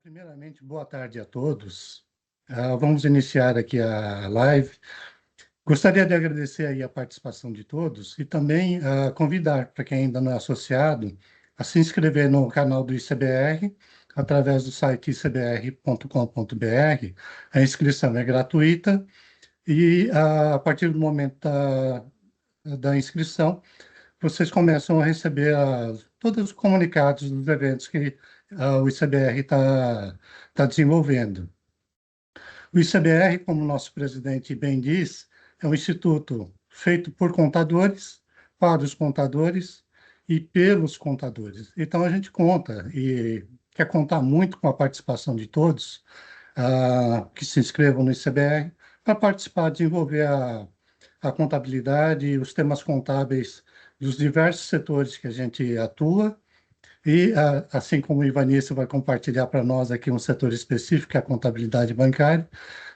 Primeiramente, boa tarde a todos. Vamos iniciar aqui a live. Gostaria de agradecer aí a participação de todos e também convidar para quem ainda não é associado a se inscrever no canal do ICBR através do site icbr.com.br. A inscrição é gratuita e a partir do momento da inscrição, vocês começam a receber todos os comunicados dos eventos que o ICBR está desenvolvendo. O ICBR, como nosso presidente bem diz, é um instituto feito por contadores, para os contadores e pelos contadores. Então, a gente conta e quer contar muito com a participação de todos que se inscrevam no ICBR para participar, desenvolver a contabilidade e os temas contábeis dos diversos setores que a gente atua. E, assim como o Ivanisto vai compartilhar para nós aqui um setor específico, que é a contabilidade bancária,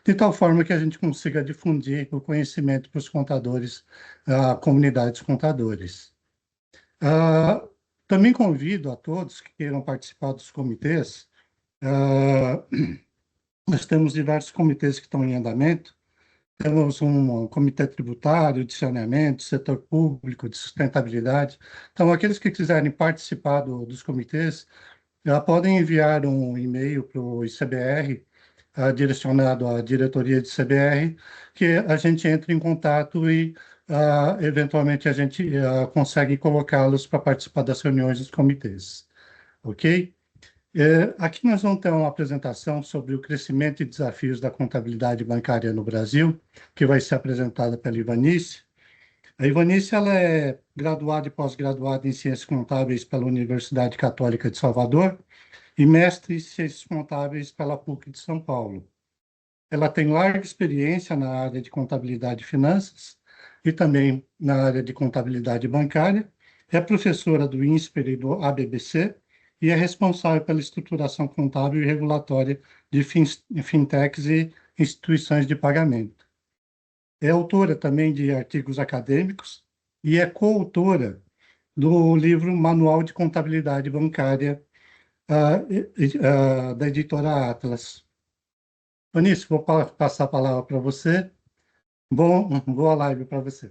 de tal forma que a gente consiga difundir o conhecimento para os contadores, comunidades contadores. Também convido a todos que queiram participar dos comitês. Nós temos diversos comitês que estão em andamento. Temos um comitê tributário, de saneamento, setor público, de sustentabilidade. Então, aqueles que quiserem participar dos comitês, já podem enviar um e-mail para o ICBR, direcionado à diretoria de CBR, que a gente entra em contato e, eventualmente, a gente consegue colocá-los para participar das reuniões dos comitês. Ok? Aqui nós vamos ter uma apresentação sobre o crescimento e desafios da contabilidade bancária no Brasil, que vai ser apresentada pela Ivanice. A Ivanice ela é graduada e pós-graduada em Ciências Contábeis pela Universidade Católica de Salvador e mestre em Ciências Contábeis pela PUC de São Paulo. Ela tem larga experiência na área de contabilidade e finanças e também na área de contabilidade bancária. É professora do INSPER e do ABBC e é responsável pela estruturação contábil e regulatória de fintechs e instituições de pagamento. É autora também de artigos acadêmicos e é coautora do livro Manual de Contabilidade Bancária, da editora Atlas. Anísio, vou passar a palavra para você. Boa live para você.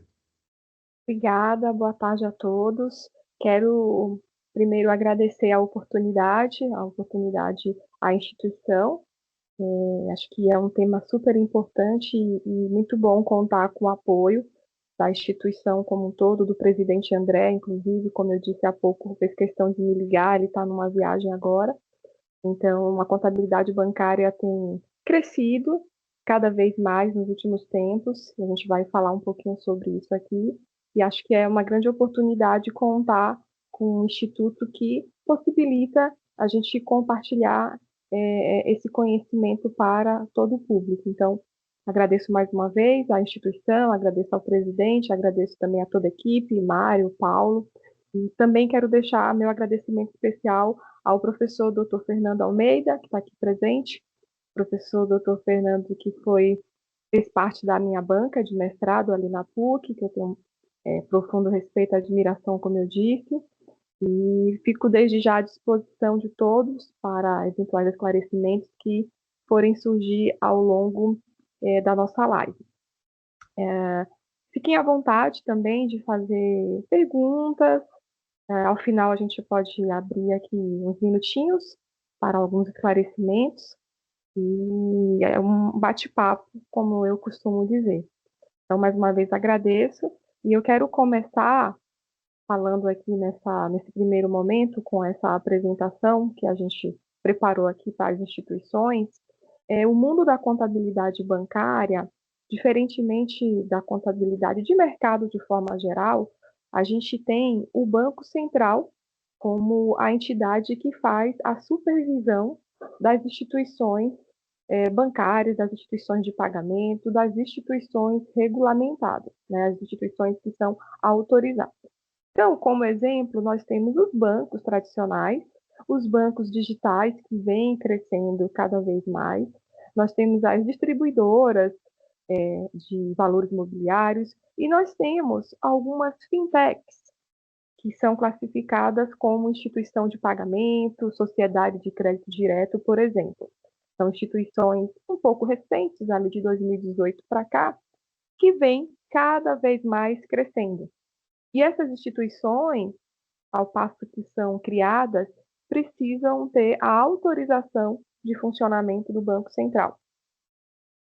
Obrigada, boa tarde a todos. Quero primeiro agradecer a oportunidade à instituição. Acho que é um tema super importante e muito bom contar com o apoio da instituição como um todo, do presidente André, inclusive, como eu disse há pouco, fez questão de me ligar, ele está numa viagem agora. Então, a contabilidade bancária tem crescido cada vez mais nos últimos tempos, a gente vai falar um pouquinho sobre isso aqui, e acho que é uma grande oportunidade contar com um instituto que possibilita a gente compartilhar esse conhecimento para todo o público. Então, agradeço mais uma vez à instituição, agradeço ao presidente, agradeço também a toda a equipe, Mário, Paulo, e também quero deixar meu agradecimento especial ao professor Dr. Fernando Almeida, que está aqui presente, professor Dr. Fernando, que fez parte da minha banca de mestrado ali na PUC, que eu tenho profundo respeito e admiração, como eu disse, e fico desde já à disposição de todos para eventuais esclarecimentos que forem surgir ao longo da nossa live. Fiquem à vontade também de fazer perguntas. Ao final, a gente pode abrir aqui uns minutinhos para alguns esclarecimentos e é um bate-papo, como eu costumo dizer. Então, mais uma vez, agradeço e eu quero começar falando aqui nesse primeiro momento com essa apresentação que a gente preparou aqui para as instituições. O mundo da contabilidade bancária, diferentemente da contabilidade de mercado de forma geral, a gente tem o Banco Central como a entidade que faz a supervisão das instituições bancárias, das instituições de pagamento, das instituições regulamentadas, né, as instituições que são autorizadas. Então, como exemplo, nós temos os bancos tradicionais, os bancos digitais que vêm crescendo cada vez mais, nós temos as distribuidoras de valores imobiliários e nós temos algumas fintechs que são classificadas como instituição de pagamento, sociedade de crédito direto, por exemplo. São instituições um pouco recentes, ali de 2018 para cá, que vêm cada vez mais crescendo. E essas instituições, ao passo que são criadas, precisam ter a autorização de funcionamento do Banco Central.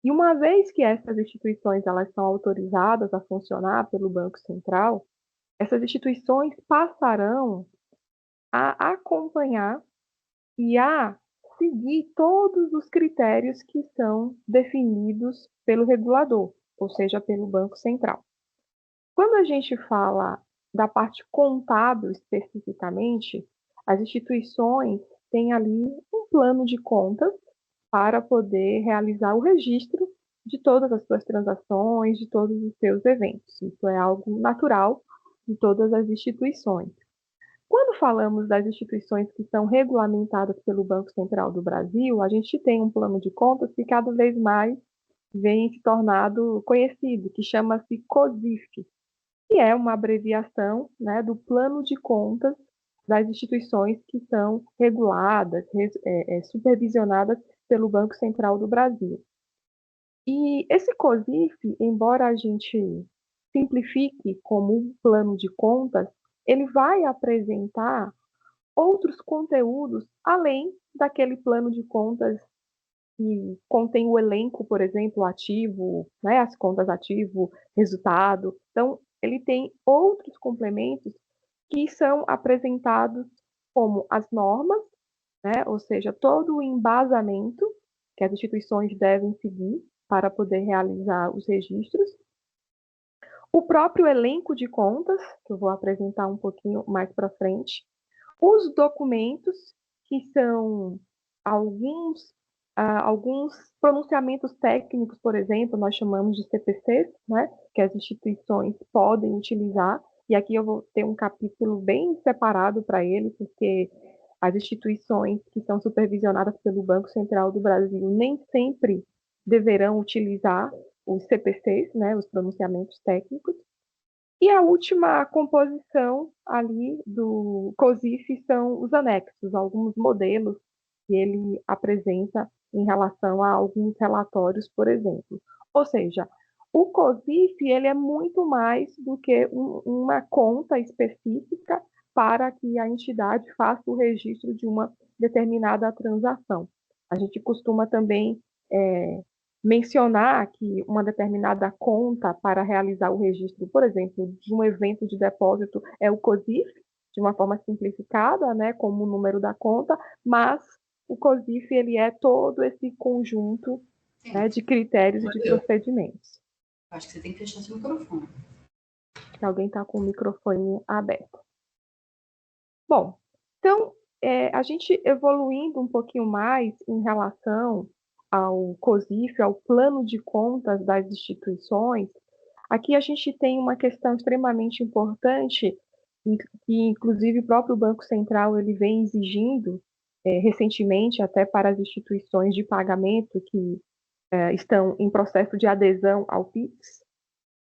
E uma vez que essas instituições elas são autorizadas a funcionar pelo Banco Central, essas instituições passarão a acompanhar e a seguir todos os critérios que são definidos pelo regulador, ou seja, pelo Banco Central. Quando a gente fala da parte contábil especificamente, as instituições têm ali um plano de contas para poder realizar o registro de todas as suas transações, de todos os seus eventos. Isso é algo natural de todas as instituições. Quando falamos das instituições que são regulamentadas pelo Banco Central do Brasil, a gente tem um plano de contas que cada vez mais vem se tornado conhecido, que chama-se COSIF, que é uma abreviação, né, do plano de contas das instituições que são reguladas, supervisionadas pelo Banco Central do Brasil. E esse COSIF, embora a gente simplifique como um plano de contas, ele vai apresentar outros conteúdos além daquele plano de contas que contém o elenco, por exemplo, ativo, né, as contas ativo, resultado. Então, ele tem outros complementos que são apresentados como as normas, né, ou seja, todo o embasamento que as instituições devem seguir para poder realizar os registros. O próprio elenco de contas, que eu vou apresentar um pouquinho mais para frente. Os documentos, que são alguns pronunciamentos técnicos, por exemplo, nós chamamos de CPCs, né, que as instituições podem utilizar, e aqui eu vou ter um capítulo bem separado para ele, porque as instituições que são supervisionadas pelo Banco Central do Brasil nem sempre deverão utilizar os CPCs, né, os pronunciamentos técnicos. E a última composição ali do COSIF são os anexos, alguns modelos que ele apresenta em relação a alguns relatórios, por exemplo. Ou seja, o COSIF ele é muito mais do que uma conta específica para que a entidade faça o registro de uma determinada transação. A gente costuma também mencionar que uma determinada conta para realizar o registro, por exemplo, de um evento de depósito é o COSIF, de uma forma simplificada, né, como o número da conta, mas o COSIF ele é todo esse conjunto, né, de critérios e de procedimentos. Acho que você tem que fechar seu microfone. Se alguém está com o microfone aberto. Bom, então, a gente evoluindo um pouquinho mais em relação ao COSIF, ao plano de contas das instituições, aqui a gente tem uma questão extremamente importante, que inclusive o próprio Banco Central ele vem exigindo recentemente até para as instituições de pagamento que estão em processo de adesão ao PIX,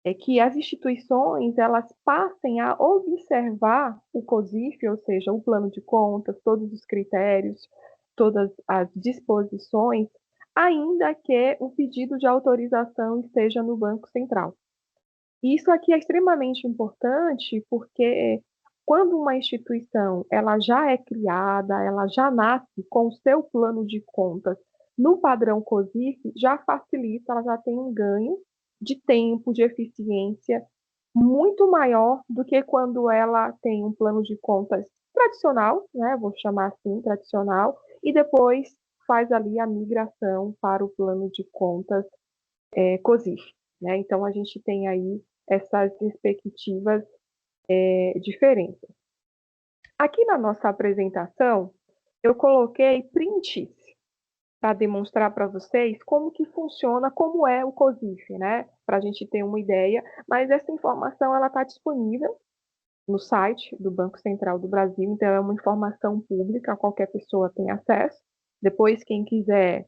é que as instituições elas passem a observar o COSIF, ou seja, o plano de contas, todos os critérios, todas as disposições, ainda que o pedido de autorização esteja no Banco Central. Isso aqui é extremamente importante porque quando uma instituição ela já é criada, ela já nasce com o seu plano de contas no padrão COSIF, já facilita, ela já tem um ganho de tempo, de eficiência muito maior do que quando ela tem um plano de contas tradicional, né, vou chamar assim, tradicional, e depois faz ali a migração para o plano de contas COSIF, né? Então, a gente tem aí essas respectivas diferenças. Aqui na nossa apresentação, eu coloquei prints para demonstrar para vocês como que funciona, como é o COSIF, né? Para a gente ter uma ideia, mas essa informação ela está disponível no site do Banco Central do Brasil, então é uma informação pública, qualquer pessoa tem acesso. Depois, quem quiser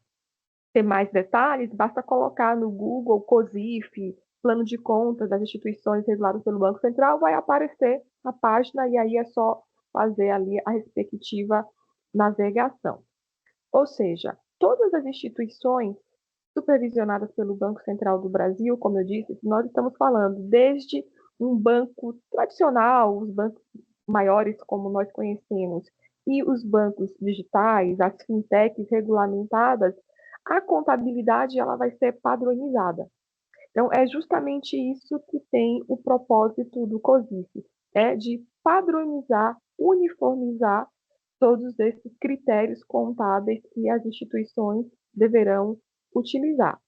ter mais detalhes, basta colocar no Google COSIF, plano de contas das instituições reguladas pelo Banco Central, vai aparecer a página, e aí é só fazer ali a respectiva navegação. Ou seja, todas as instituições supervisionadas pelo Banco Central do Brasil, como eu disse, nós estamos falando desde um banco tradicional, os bancos maiores como nós conhecemos, e os bancos digitais, as fintechs regulamentadas, a contabilidade ela vai ser padronizada. Então, é justamente isso que tem o propósito do COSIF, é de padronizar, uniformizar todos esses critérios contábeis que as instituições deverão utilizar.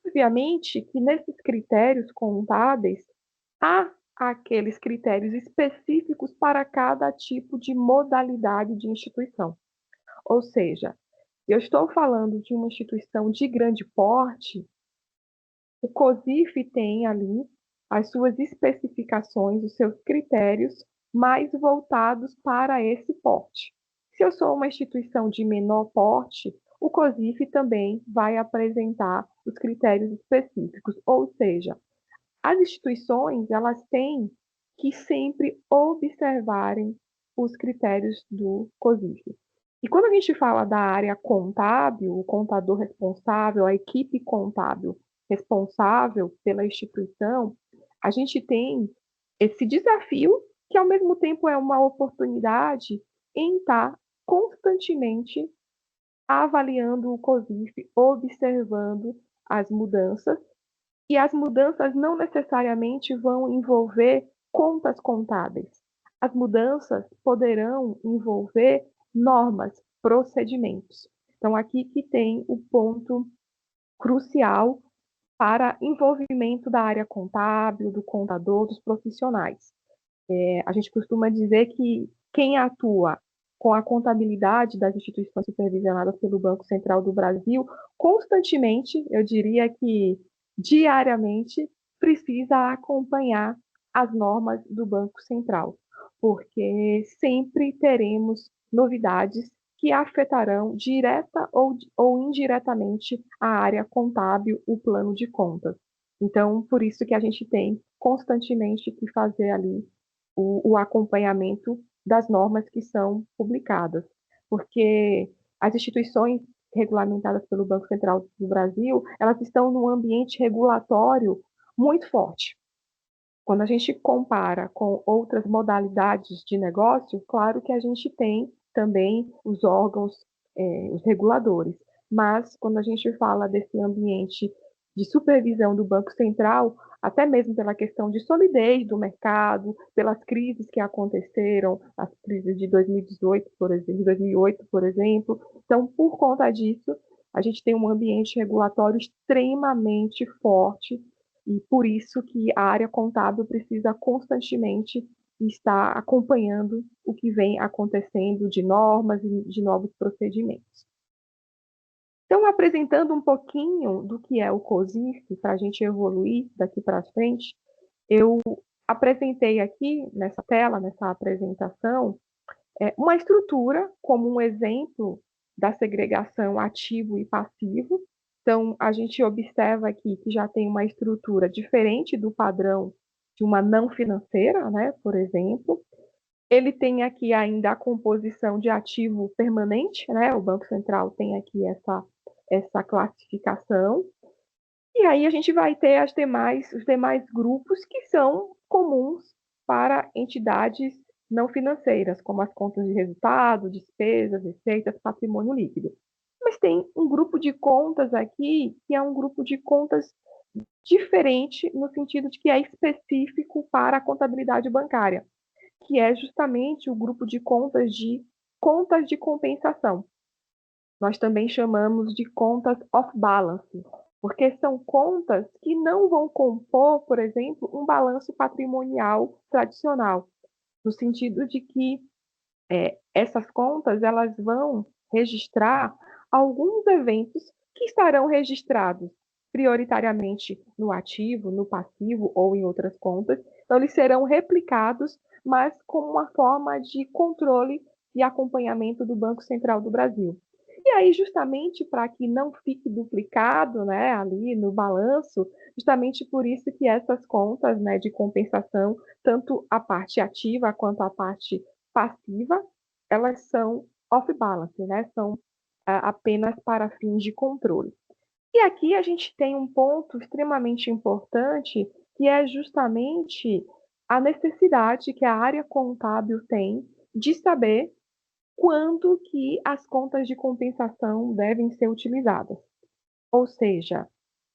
Obviamente que nesses critérios contábeis há aqueles critérios específicos para cada tipo de modalidade de instituição. Ou seja, eu estou falando de uma instituição de grande porte, o COSIF tem ali as suas especificações, os seus critérios mais voltados para esse porte. Se eu sou uma instituição de menor porte, o COSIF também vai apresentar os critérios específicos, ou seja, as instituições elas têm que sempre observarem os critérios do COSIF. E quando a gente fala da área contábil, o contador responsável, a equipe contábil responsável pela instituição, a gente tem esse desafio, que ao mesmo tempo é uma oportunidade em estar constantemente avaliando o COSIF, observando as mudanças, e as mudanças não necessariamente vão envolver contas contábeis. As mudanças poderão envolver normas, procedimentos. Então, aqui que tem o ponto crucial para envolvimento da área contábil, do contador, dos profissionais. A gente costuma dizer que quem atua com a contabilidade das instituições supervisionadas pelo Banco Central do Brasil, constantemente, eu diria que diariamente, precisa acompanhar as normas do Banco Central, porque sempre teremos novidades que afetarão direta ou indiretamente a área contábil, o plano de contas. Então, por isso que a gente tem constantemente que fazer ali o acompanhamento das normas que são publicadas, porque as instituições regulamentadas pelo Banco Central do Brasil, elas estão num ambiente regulatório muito forte. Quando a gente compara com outras modalidades de negócio, claro que a gente tem também os órgãos, os reguladores, mas quando a gente fala desse ambiente de supervisão do Banco Central, até mesmo pela questão de solidez do mercado, pelas crises que aconteceram, as crises de 2018, por exemplo, de 2008, por exemplo. Então, por conta disso, a gente tem um ambiente regulatório extremamente forte e por isso que a área contábil precisa constantemente estar acompanhando o que vem acontecendo de normas e de novos procedimentos. Então, apresentando um pouquinho do que é o COSIF, para a gente evoluir daqui para frente, eu apresentei aqui nessa tela, nessa apresentação, uma estrutura como um exemplo da segregação ativo e passivo. Então, a gente observa aqui que já tem uma estrutura diferente do padrão de uma não financeira, né, por exemplo. Ele tem aqui ainda a composição de ativo permanente, né? O Banco Central tem aqui essa classificação. E aí a gente vai ter os demais grupos que são comuns para entidades não financeiras, como as contas de resultado, despesas, receitas, patrimônio líquido. Mas tem um grupo de contas aqui que é um grupo de contas diferente no sentido de que é específico para a contabilidade bancária, que é justamente o grupo de contas de compensação. Nós também chamamos de contas off-balance, porque são contas que não vão compor, por exemplo, um balanço patrimonial tradicional, no sentido de que essas contas elas vão registrar alguns eventos que estarão registrados prioritariamente no ativo, no passivo ou em outras contas. Então, eles serão replicados, mas como uma forma de controle e acompanhamento do Banco Central do Brasil. E aí, justamente para que não fique duplicado, né, ali no balanço, Justamente por isso que essas contas, né, de compensação, tanto a parte ativa quanto a parte passiva, elas são off-balance, né, são apenas para fins de controle. E aqui a gente tem um ponto extremamente importante, que é justamente a necessidade que a área contábil tem de saber quando que as contas de compensação devem ser utilizadas. Ou seja,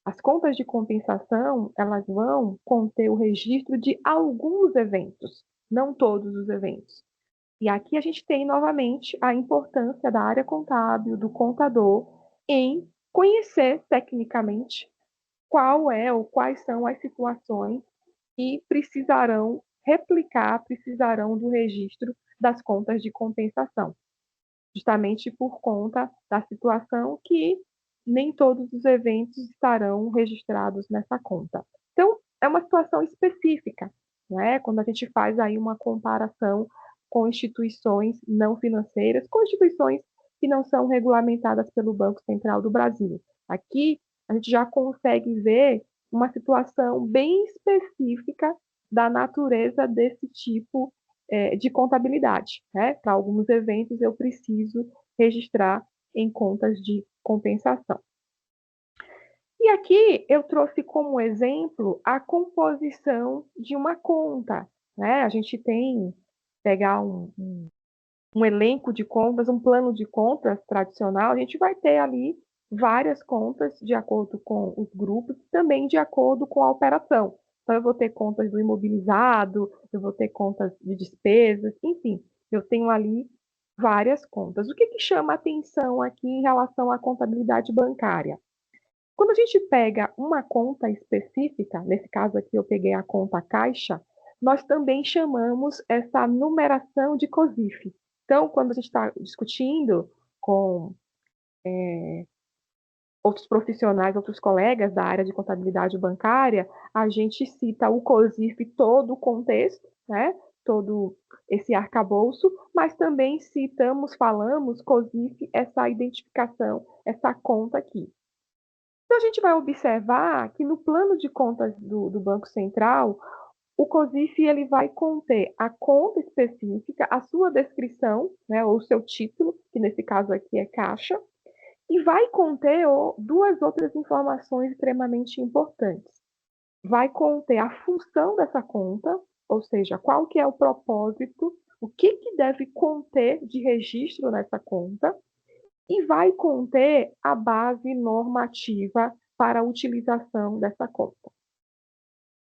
as contas de compensação, elas vão conter o registro de alguns eventos, não todos os eventos. E aqui a gente tem novamente a importância da área contábil, do contador, em conhecer tecnicamente qual é ou quais são as situações que precisarão replicar, precisarão do registro das contas de compensação, justamente por conta da situação que nem todos os eventos estarão registrados nessa conta. Então, é uma situação específica, né? Quando a gente faz aí uma comparação com instituições não financeiras, com instituições que não são regulamentadas pelo Banco Central do Brasil. Aqui, a gente já consegue ver uma situação bem específica da natureza desse tipo de contabilidade, né? Para alguns eventos eu preciso registrar em contas de compensação. E aqui eu trouxe como exemplo a composição de uma conta, né? A gente tem pegar um elenco de contas, um plano de contas tradicional, a gente vai ter ali várias contas de acordo com os grupos, também de acordo com a operação. Então, eu vou ter contas do imobilizado, eu vou ter contas de despesas, enfim, eu tenho ali várias contas. O que chama atenção aqui em relação à contabilidade bancária? Quando a gente pega uma conta específica, nesse caso aqui eu peguei a conta Caixa, nós também chamamos essa numeração de COSIF. Então, quando a gente está discutindo com outros profissionais, outros colegas da área de contabilidade bancária, a gente cita o COSIF todo o contexto, né? Todo esse arcabouço, mas também falamos COSIF, essa identificação, essa conta aqui. Então, a gente vai observar que no plano de contas do Banco Central, o COSIF ele vai conter a conta específica, a sua descrição, né, ou o seu título, que nesse caso aqui é caixa, e vai conter duas outras informações extremamente importantes. Vai conter a função dessa conta, ou seja, qual que é o propósito, o que deve conter de registro nessa conta, e vai conter a base normativa para a utilização dessa conta.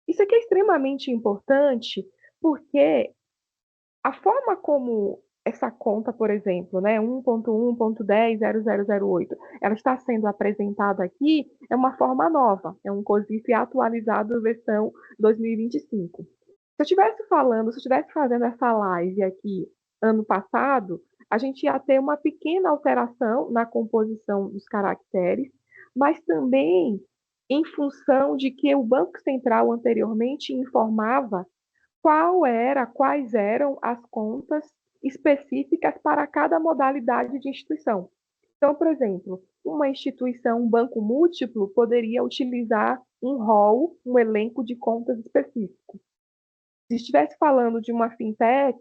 Isso aqui é extremamente importante porque a forma como essa conta, por exemplo, né, 1.1.10.0008, ela está sendo apresentada aqui, é uma forma nova, é um COSIF atualizado versão 2025. Se eu estivesse fazendo essa live aqui ano passado, a gente ia ter uma pequena alteração na composição dos caracteres, mas também em função de que o Banco Central anteriormente informava quais eram as contas específicas para cada modalidade de instituição. Então, por exemplo, uma instituição, um banco múltiplo, poderia utilizar um rol, um elenco de contas específico. Se estivesse falando de uma fintech,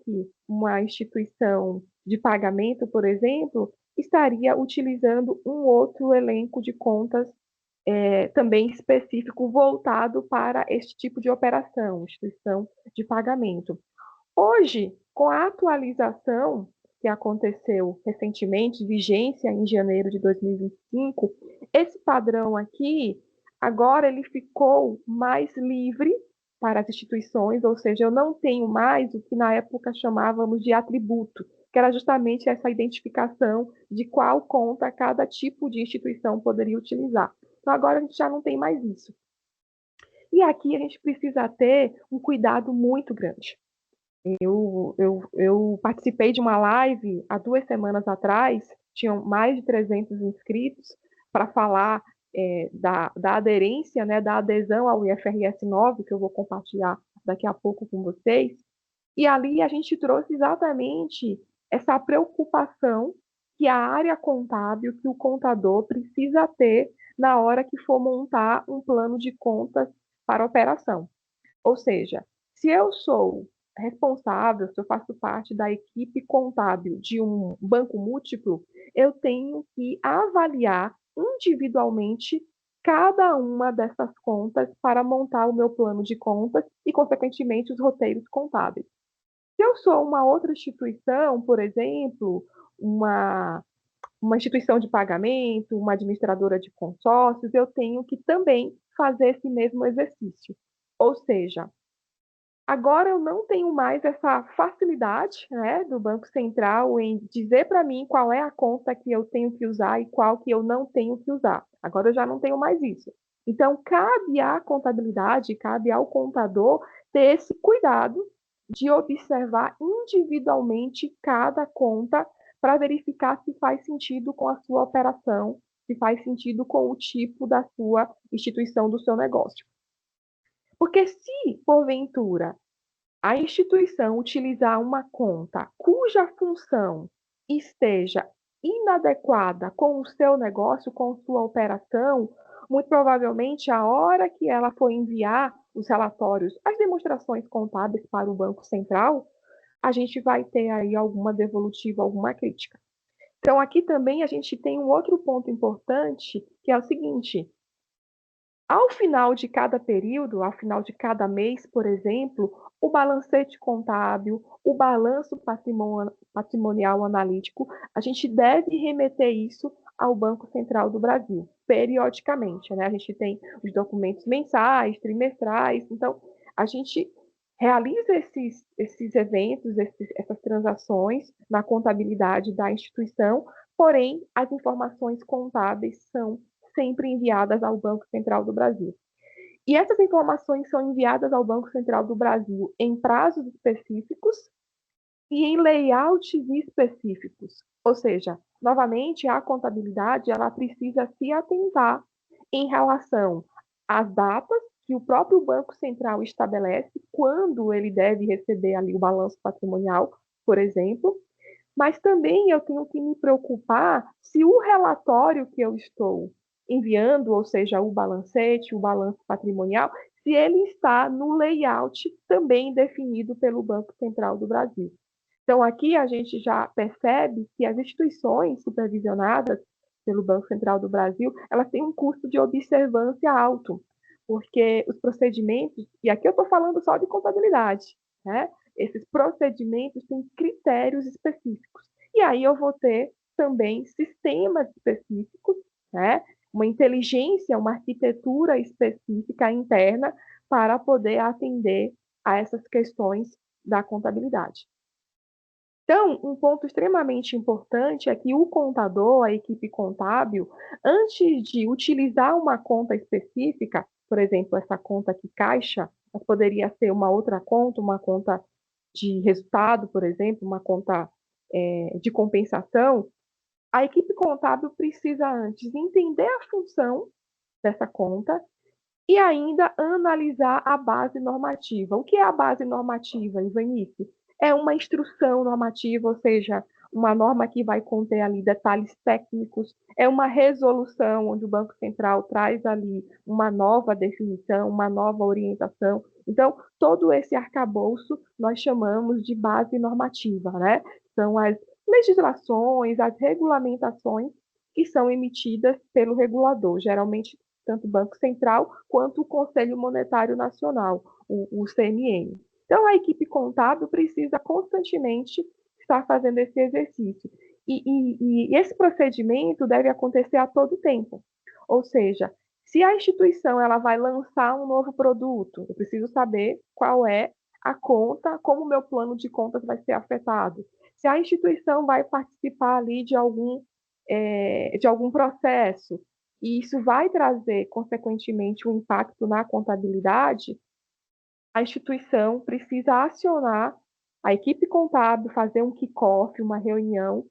uma instituição de pagamento, por exemplo, estaria utilizando um outro elenco de contas também específico voltado para este tipo de operação, instituição de pagamento. Hoje, com a atualização que aconteceu recentemente, vigência em janeiro de 2025, esse padrão aqui, agora ele ficou mais livre para as instituições, ou seja, eu não tenho mais o que na época chamávamos de atributo, que era justamente essa identificação de qual conta cada tipo de instituição poderia utilizar. Então, agora a gente já não tem mais isso. E aqui a gente precisa ter um cuidado muito grande. Eu participei de uma live há 2 semanas atrás, tinham mais de 300 inscritos, para falar da aderência, né, da adesão ao IFRS 9, que eu vou compartilhar daqui a pouco com vocês. E ali a gente trouxe exatamente essa preocupação que a área contábil, que o contador precisa ter na hora que for montar um plano de contas para operação. Ou seja, se eu sou responsável, se eu faço parte da equipe contábil de um banco múltiplo, eu tenho que avaliar individualmente cada uma dessas contas para montar o meu plano de contas e, consequentemente, os roteiros contábeis. Se eu sou uma outra instituição, por exemplo, uma, uma instituição de pagamento, uma administradora de consórcios, eu tenho que também fazer esse mesmo exercício. Ou seja, agora eu não tenho mais essa facilidade, né, do Banco Central em dizer para mim qual é a conta que eu tenho que usar e qual que eu não tenho que usar. Agora eu já não tenho mais isso. Então, cabe à contabilidade, cabe ao contador ter esse cuidado de observar individualmente cada conta para verificar se faz sentido com a sua operação, se faz sentido com o tipo da sua instituição, do seu negócio. Porque se, porventura, a instituição utilizar uma conta cuja função esteja inadequada com o seu negócio, com sua operação, muito provavelmente a hora que ela for enviar os relatórios, as demonstrações contábeis para o Banco Central, a gente vai ter aí alguma devolutiva, alguma crítica. Então, aqui também a gente tem um outro ponto importante, que é o seguinte: ao final de cada período, ao final de cada mês, por exemplo, o balancete contábil, o balanço patrimonial analítico, a gente deve remeter isso ao Banco Central do Brasil, periodicamente, né? A gente tem os documentos mensais, trimestrais, então a gente realiza esses eventos, essas transações na contabilidade da instituição, porém, as informações contábeis são sempre enviadas ao Banco Central do Brasil. E essas informações são enviadas ao Banco Central do Brasil em prazos específicos e em layouts específicos. Ou seja, novamente, a contabilidade ela precisa se atentar em relação às datas que o próprio Banco Central estabelece quando ele deve receber ali o balanço patrimonial, por exemplo, mas também eu tenho que me preocupar se o relatório que eu estou enviando, ou seja, o balancete, o balanço patrimonial, se ele está no layout também definido pelo Banco Central do Brasil. Então, aqui a gente já percebe que as instituições supervisionadas pelo Banco Central do Brasil, elas têm um custo de observância alto, porque os procedimentos, e aqui eu estou falando só de contabilidade, né? Esses procedimentos têm critérios específicos. E aí eu vou ter também sistemas específicos, né? Uma inteligência, uma arquitetura específica interna para poder atender a essas questões da contabilidade. Então, um ponto extremamente importante é que o contador, a equipe contábil, antes de utilizar uma conta específica, por exemplo, essa conta aqui, caixa, mas poderia ser uma outra conta, uma conta de resultado, por exemplo, uma conta de compensação, a equipe contábil precisa antes entender a função dessa conta e ainda analisar a base normativa. O que é a base normativa, Ivanice? É uma instrução normativa, ou seja, uma norma que vai conter ali detalhes técnicos, é uma resolução onde o Banco Central traz ali uma nova definição, uma nova orientação. Então, todo esse arcabouço nós chamamos de base normativa, né? São as legislações, as regulamentações que são emitidas pelo regulador, geralmente tanto o Banco Central quanto o Conselho Monetário Nacional, o CMN. Então, a equipe contábil precisa constantemente estar fazendo esse exercício. E esse procedimento deve acontecer a todo tempo. Ou seja, se a instituição ela vai lançar um novo produto, eu preciso saber qual é a conta, como o meu plano de contas vai ser afetado. Se a instituição vai participar ali de algum processo, e isso vai trazer, consequentemente, um impacto na contabilidade, a instituição precisa acionar a equipe contábil, fazer um kickoff, uma reunião,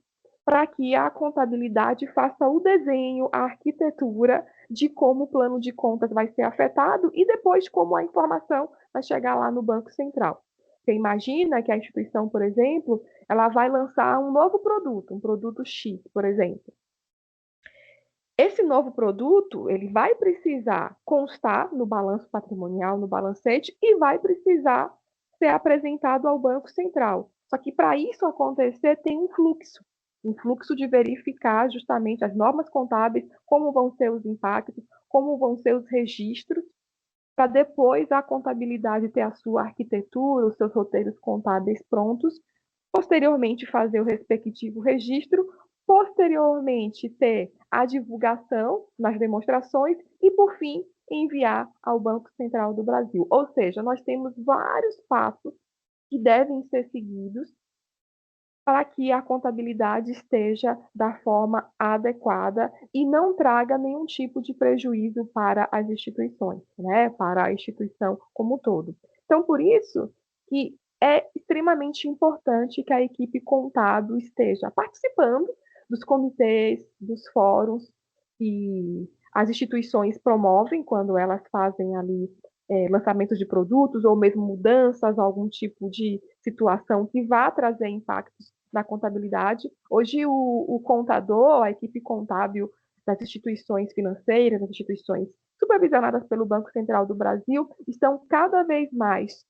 para que a contabilidade faça o desenho, a arquitetura de como o plano de contas vai ser afetado e depois como a informação vai chegar lá no Banco Central. Você imagina que a instituição, por exemplo, ela vai lançar um novo produto, um produto X, por exemplo. Esse novo produto, ele vai precisar constar no balanço patrimonial, no balancete, e vai precisar ser apresentado ao Banco Central. Só que para isso acontecer, tem um fluxo de verificar justamente as normas contábeis, como vão ser os impactos, como vão ser os registros, para depois a contabilidade ter a sua arquitetura, os seus roteiros contábeis prontos, posteriormente fazer o respectivo registro, posteriormente ter a divulgação nas demonstrações e, por fim, enviar ao Banco Central do Brasil. Ou seja, nós temos vários passos que devem ser seguidos para que a contabilidade esteja da forma adequada e não traga nenhum tipo de prejuízo para as instituições, né? Para a instituição como um todo. Então, por isso que é extremamente importante que a equipe contábil esteja participando dos comitês, dos fóruns que as instituições promovem quando elas fazem ali lançamentos de produtos ou mesmo mudanças, algum tipo de situação que vá trazer impactos na contabilidade. Hoje, o contador, a equipe contábil das instituições financeiras, das instituições supervisionadas pelo Banco Central do Brasil, estão cada vez mais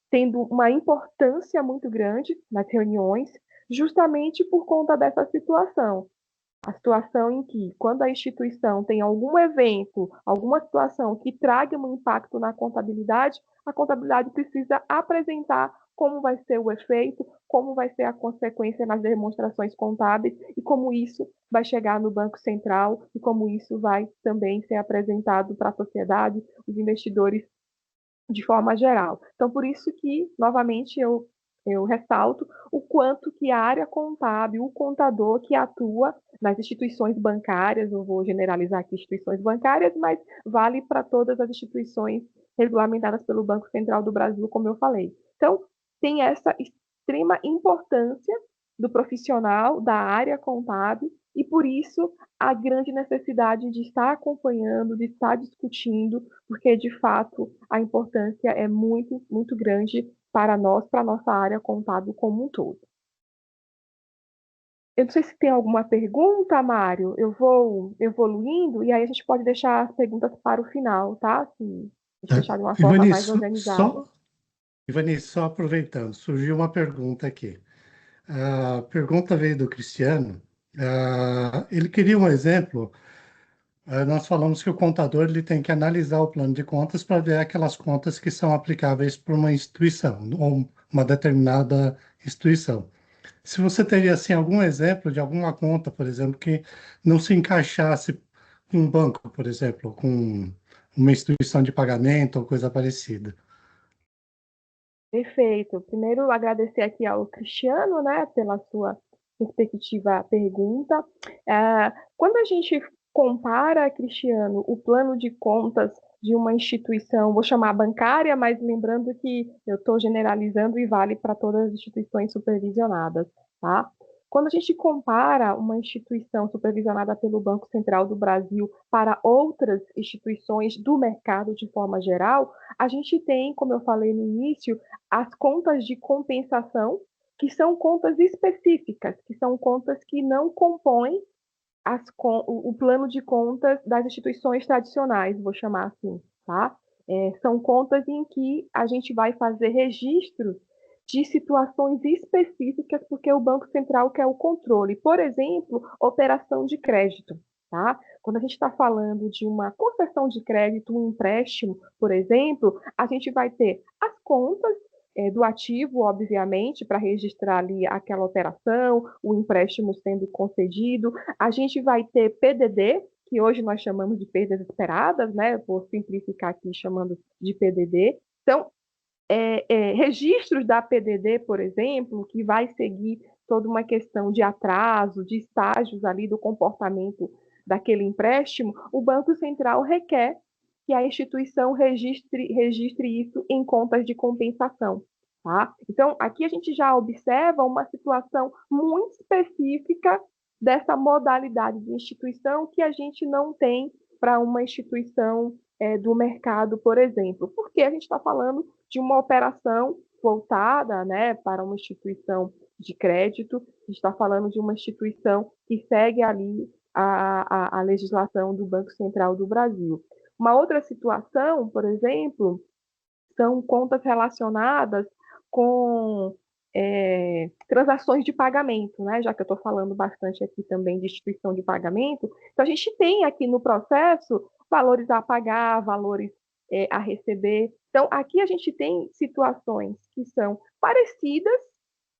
tendo uma importância muito grande nas reuniões, justamente por conta dessa situação. A situação em que, quando a instituição tem algum evento, alguma situação que traga um impacto na contabilidade, a contabilidade precisa apresentar como vai ser o efeito, como vai ser a consequência nas demonstrações contábeis e como isso vai chegar no Banco Central e como isso vai também ser apresentado para a sociedade, os investidores de forma geral. Então, por isso que, novamente, eu ressalto o quanto que a área contábil, o contador que atua nas instituições bancárias, não vou generalizar aqui instituições bancárias, mas vale para todas as instituições regulamentadas pelo Banco Central do Brasil, como eu falei. Então, tem essa extrema importância do profissional da área contábil e, por isso, a grande necessidade de estar acompanhando, de estar discutindo, porque, de fato, a importância é muito, muito grande para nós, para a nossa área contábil como um todo. Eu não sei se tem alguma pergunta, Mário. Eu vou evoluindo e aí a gente pode deixar as perguntas para o final, tá? Assim, a gente deixar de uma forma mais organizada. Ivani, só aproveitando, surgiu uma pergunta aqui. A pergunta veio do Cristiano. Ele queria um exemplo. Nós falamos que o contador ele tem que analisar o plano de contas para ver aquelas contas que são aplicáveis para uma instituição ou uma determinada instituição. Se você teria assim algum exemplo de alguma conta, por exemplo, que não se encaixasse com um banco, por exemplo, com uma instituição de pagamento ou coisa parecida. Perfeito. Primeiro, agradecer aqui ao Cristiano, né, pela sua respectiva pergunta. Quando a gente compara, Cristiano, o plano de contas de uma instituição, vou chamar bancária, mas lembrando que eu estou generalizando e vale para todas as instituições supervisionadas, tá? Quando a gente compara uma instituição supervisionada pelo Banco Central do Brasil para outras instituições do mercado de forma geral, a gente tem, como eu falei no início, as contas de compensação, que são contas específicas, que são contas que não compõem o plano de contas das instituições tradicionais, vou chamar assim, tá? São contas em que a gente vai fazer registros de situações específicas, porque o Banco Central quer o controle. Por exemplo, operação de crédito. Tá? Quando a gente está falando de uma concessão de crédito, um empréstimo, por exemplo, a gente vai ter as contas do ativo, obviamente, para registrar ali aquela operação, o empréstimo sendo concedido. A gente vai ter PDD, que hoje nós chamamos de perdas esperadas, né? Vou simplificar aqui chamando de PDD. Então, registros da PDD, por exemplo, que vai seguir toda uma questão de atraso, de estágios ali do comportamento daquele empréstimo, o Banco Central requer que a instituição registre isso em contas de compensação. Tá? Então, aqui a gente já observa uma situação muito específica dessa modalidade de instituição que a gente não tem para uma instituição do mercado, por exemplo, porque a gente está falando de uma operação voltada, né, para uma instituição de crédito, a gente está falando de uma instituição que segue ali a legislação do Banco Central do Brasil. Uma outra situação, por exemplo, são contas relacionadas com transações de pagamento, né? Já que eu estou falando bastante aqui também de instituição de pagamento. Então, a gente tem aqui no processo valores a pagar, valores a receber. Então, aqui a gente tem situações que são parecidas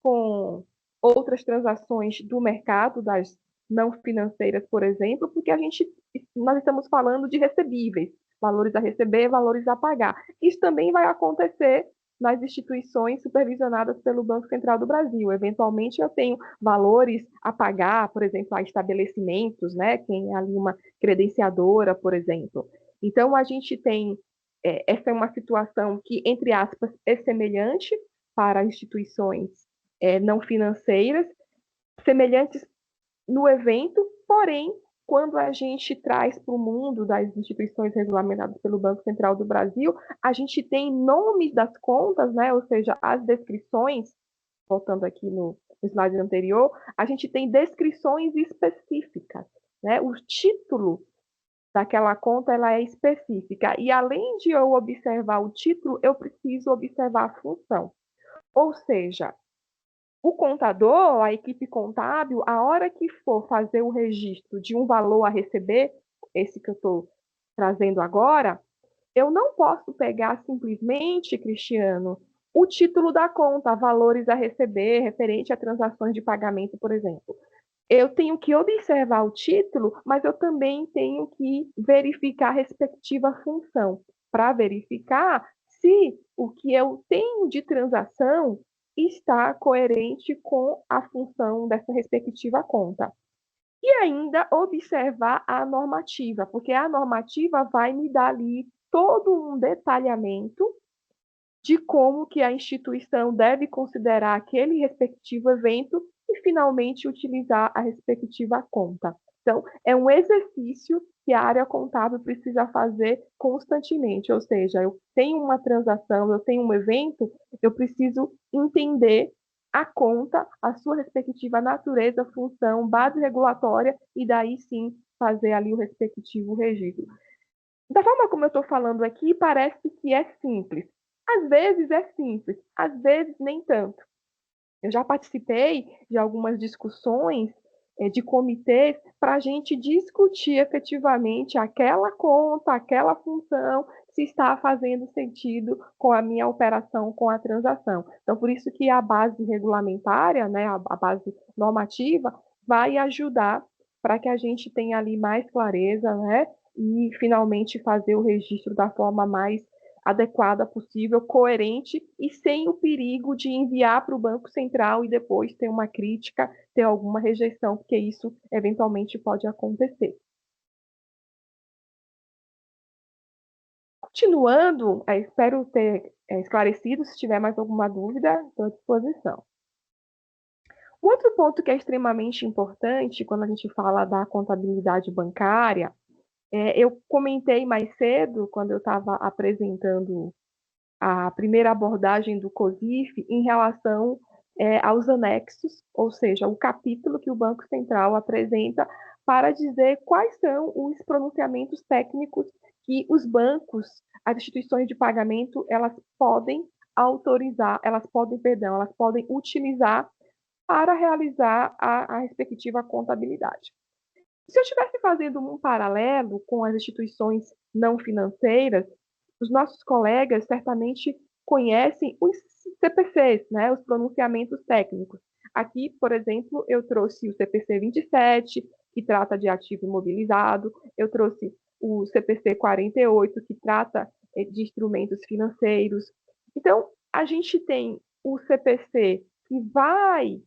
com outras transações do mercado, das não financeiras, por exemplo, porque nós estamos falando de recebíveis, valores a receber, valores a pagar. Isso também vai acontecer nas instituições supervisionadas pelo Banco Central do Brasil. Eventualmente, eu tenho valores a pagar, por exemplo, a estabelecimentos, né? Quem é ali uma credenciadora, por exemplo. Então, a gente tem, essa é uma situação que, entre aspas, é semelhante para instituições não financeiras, semelhantes no evento, porém, quando a gente traz para o mundo das instituições regulamentadas pelo Banco Central do Brasil, a gente tem nomes das contas, né? Ou seja, as descrições, voltando aqui no slide anterior, a gente tem descrições específicas, né? O título daquela conta ela é específica, e além de eu observar o título, eu preciso observar a função. Ou seja, o contador, a equipe contábil, a hora que for fazer o registro de um valor a receber, esse que eu estou trazendo agora, eu não posso pegar simplesmente, Cristiano, o título da conta, valores a receber, referente a transações de pagamento, por exemplo. Eu tenho que observar o título, mas eu também tenho que verificar a respectiva função, para verificar se o que eu tenho de transação está coerente com a função dessa respectiva conta. E ainda observar a normativa, porque a normativa vai me dar ali todo um detalhamento de como que a instituição deve considerar aquele respectivo evento e, finalmente, utilizar a respectiva conta. Então, é um exercício que a área contábil precisa fazer constantemente, ou seja, eu tenho uma transação, eu tenho um evento, eu preciso entender a conta, a sua respectiva natureza, função, base regulatória, e daí sim fazer ali o respectivo registro. Da forma como eu estou falando aqui, parece que é simples. Às vezes é simples, às vezes nem tanto. Eu já participei de algumas discussões de comitês para a gente discutir efetivamente aquela conta, aquela função, se está fazendo sentido com a minha operação, com a transação. Então, por isso que a base regulamentária, né, a base normativa, vai ajudar para que a gente tenha ali mais clareza, né, e finalmente fazer o registro da forma mais adequada possível, coerente e sem o perigo de enviar para o Banco Central e depois ter uma crítica, ter alguma rejeição, porque isso eventualmente pode acontecer. Continuando, espero ter esclarecido. Se tiver mais alguma dúvida, estou à disposição. Um outro ponto que é extremamente importante quando a gente fala da contabilidade bancária, eu comentei mais cedo, quando eu estava apresentando a primeira abordagem do COSIF em relação aos anexos, ou seja, o capítulo que o Banco Central apresenta para dizer quais são os pronunciamentos técnicos que os bancos, as instituições de pagamento, elas podem autorizar, elas podem utilizar para realizar a respectiva contabilidade. Se eu estivesse fazendo um paralelo com as instituições não financeiras, os nossos colegas certamente conhecem os CPCs, né, os pronunciamentos técnicos. Aqui, por exemplo, eu trouxe o CPC 27, que trata de ativo imobilizado, eu trouxe o CPC 48, que trata de instrumentos financeiros. Então, a gente tem o CPC que vai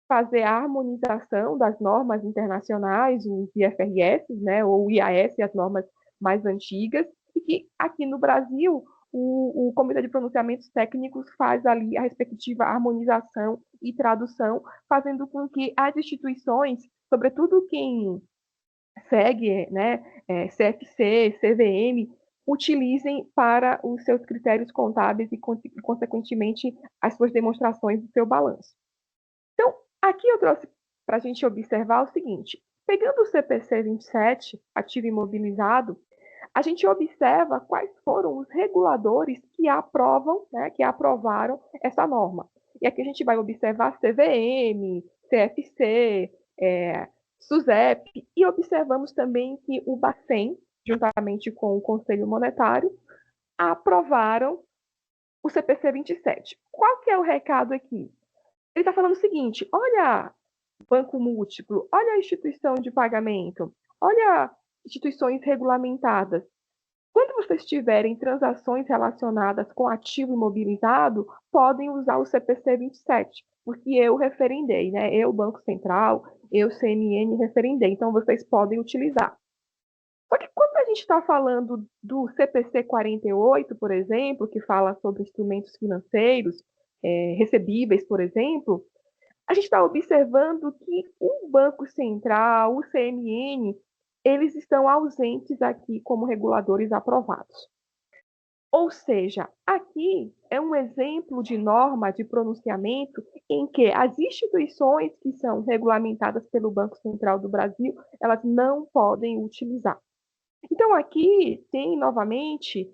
fazer a harmonização das normas internacionais, os IFRS, né, ou IAS, as normas mais antigas, e que aqui no Brasil o Comitê de Pronunciamentos Técnicos faz ali a respectiva harmonização e tradução, fazendo com que as instituições, sobretudo quem segue, né, CFC, CVM, utilizem para os seus critérios contábeis e, consequentemente, as suas demonstrações do seu balanço. Então, aqui eu trouxe para a gente observar o seguinte: Pegando o CPC 27, ativo imobilizado, a gente observa quais foram os reguladores que aprovam, né, que aprovaram essa norma. E aqui a gente vai observar CVM, CFC, SUSEP, e observamos também que o Bacen, juntamente com o Conselho Monetário, aprovaram o CPC 27. Qual que é o recado aqui? Ele está falando o seguinte: olha banco múltiplo, olha a instituição de pagamento, olha instituições regulamentadas. Quando vocês tiverem transações relacionadas com ativo imobilizado, podem usar o CPC 27, porque eu referendei, né? Eu, Banco Central, eu, CMN, referendei. Então, vocês podem utilizar. Só que quando a gente está falando do CPC 48, por exemplo, que fala sobre instrumentos financeiros, recebíveis, por exemplo, a gente está observando que o Banco Central, o CMN, eles estão ausentes aqui como reguladores aprovados. Ou seja, aqui é um exemplo de norma de pronunciamento em que as instituições que são regulamentadas pelo Banco Central do Brasil, elas não podem utilizar. Então, aqui tem, novamente,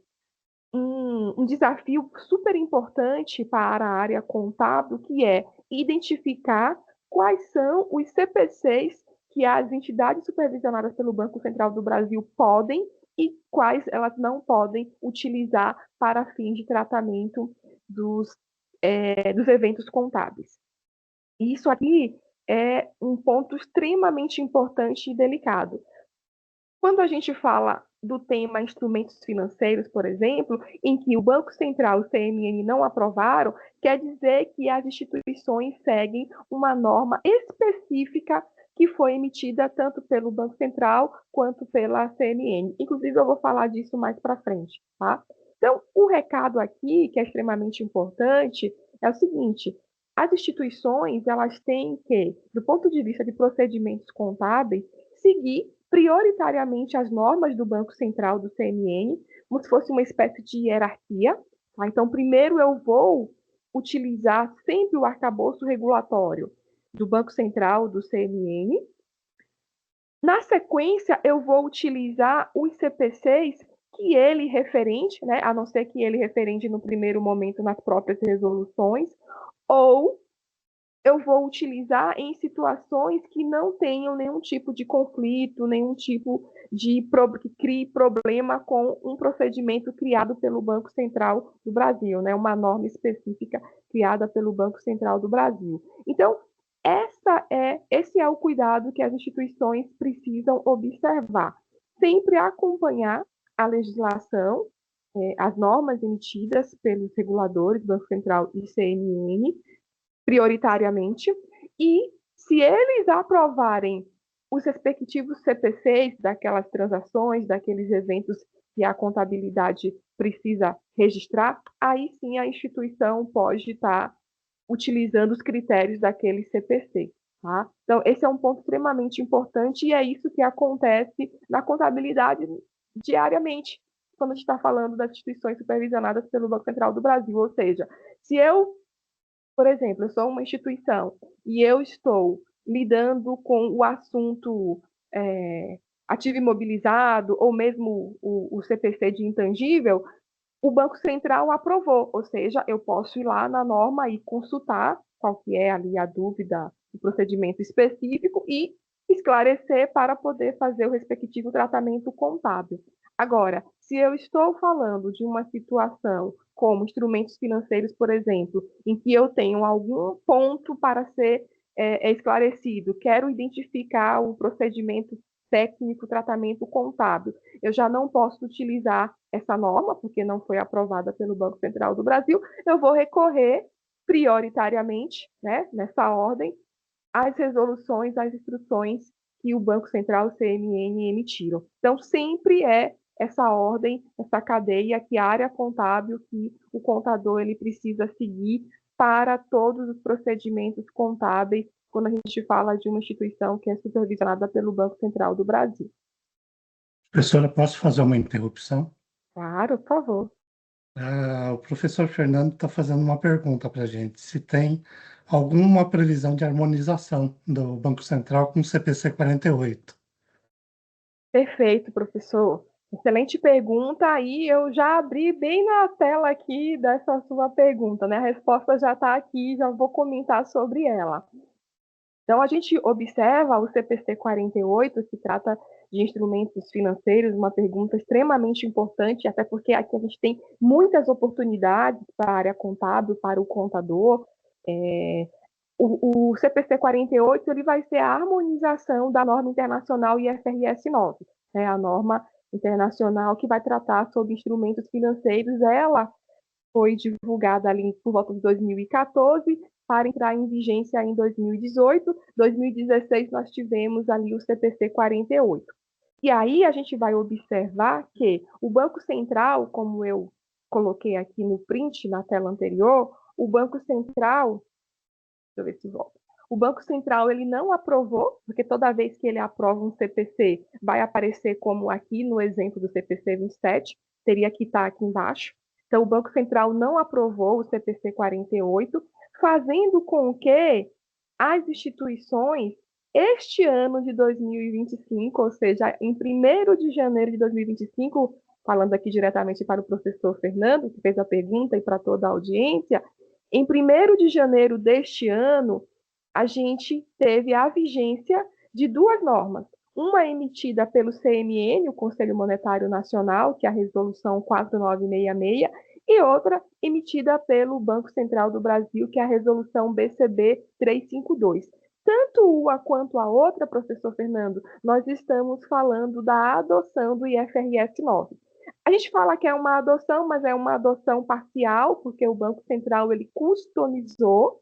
um desafio super importante para a área contábil, que é identificar quais são os CPCs que as entidades supervisionadas pelo Banco Central do Brasil podem e quais elas não podem utilizar para fins de tratamento dos eventos contábeis. Isso aqui é um ponto extremamente importante e delicado. Quando a gente fala do tema instrumentos financeiros, por exemplo, em que o Banco Central e o CMN não aprovaram, quer dizer que as instituições seguem uma norma específica que foi emitida tanto pelo Banco Central quanto pela CMN. Inclusive, eu vou falar disso mais para frente, tá? Então, o recado aqui, que é extremamente importante, é o seguinte: as instituições, elas têm que, do ponto de vista de procedimentos contábeis, seguir prioritariamente as normas do Banco Central, do CMN, como se fosse uma espécie de hierarquia. Tá? Então, primeiro eu vou utilizar sempre o arcabouço regulatório do Banco Central, do CMN. Na sequência, eu vou utilizar os CPCs que ele referente, né, a não ser que ele referente no primeiro momento nas próprias resoluções, ou eu vou utilizar em situações que não tenham nenhum tipo de conflito, nenhum tipo que crie problema com um procedimento criado pelo Banco Central do Brasil, né? Uma norma específica criada pelo Banco Central do Brasil. Então, esse é o cuidado que as instituições precisam observar. Sempre acompanhar a legislação, as normas emitidas pelos reguladores, Banco Central e CMN, prioritariamente, e se eles aprovarem os respectivos CPCs daquelas transações, daqueles eventos que a contabilidade precisa registrar, aí sim a instituição pode estar utilizando os critérios daquele CPC. Tá? Então, esse é um ponto extremamente importante e é isso que acontece na contabilidade diariamente, quando a gente está falando das instituições supervisionadas pelo Banco Central do Brasil. Ou seja, se eu, por exemplo, eu sou uma instituição e eu estou lidando com o assunto ativo imobilizado ou mesmo o CPC de intangível, o Banco Central aprovou, ou seja, eu posso ir lá na norma e consultar qual que é ali a dúvida do procedimento específico e esclarecer para poder fazer o respectivo tratamento contábil. Agora, se eu estou falando de uma situação como instrumentos financeiros, por exemplo, em que eu tenho algum ponto para ser esclarecido, quero identificar o procedimento técnico, tratamento contábil, eu já não posso utilizar essa norma, porque não foi aprovada pelo Banco Central do Brasil, eu vou recorrer prioritariamente, né, nessa ordem, às resoluções, às instruções que o Banco Central e o CMN emitiram. Então, sempre é essa ordem, essa cadeia que a área contábil, que o contador ele precisa seguir para todos os procedimentos contábeis, quando a gente fala de uma instituição que é supervisionada pelo Banco Central do Brasil. Professora, posso fazer uma interrupção? Claro, por favor. O professor Fernando está fazendo uma pergunta para a gente, se tem alguma previsão de harmonização do Banco Central com o CPC 48. Perfeito, professor. Excelente pergunta. Aí eu já abri bem na tela aqui dessa sua pergunta, né? A resposta já está aqui, já vou comentar sobre ela. Então, a gente observa o CPC 48, que trata de instrumentos financeiros, uma pergunta extremamente importante, até porque aqui a gente tem muitas oportunidades para a área contábil, para o contador. O CPC 48 ele vai ser a harmonização da norma internacional IFRS 9, né, a norma internacional que vai tratar sobre instrumentos financeiros. Ela foi divulgada ali por volta de 2014 para entrar em vigência em 2018. 2016 nós tivemos ali o CPC 48. E aí a gente vai observar que o Banco Central, como eu coloquei aqui no print na tela anterior, o Banco Central, deixa eu ver se volta. O Banco Central ele não aprovou, porque toda vez que ele aprova um CPC, vai aparecer como aqui no exemplo do CPC 27, teria que estar aqui embaixo. Então, o Banco Central não aprovou o CPC 48, fazendo com que as instituições, este ano de 2025, ou seja, em 1º de janeiro de 2025, falando aqui diretamente para o professor Fernando, que fez a pergunta, e para toda a audiência, em 1º de janeiro deste ano, a gente teve a vigência de duas normas. Uma emitida pelo CMN, o Conselho Monetário Nacional, que é a Resolução 4966, e outra emitida pelo Banco Central do Brasil, que é a Resolução BCB 352. Tanto uma quanto a outra, professor Fernando, nós estamos falando da adoção do IFRS 9. A gente fala que é uma adoção, mas é uma adoção parcial, porque o Banco Central ele customizou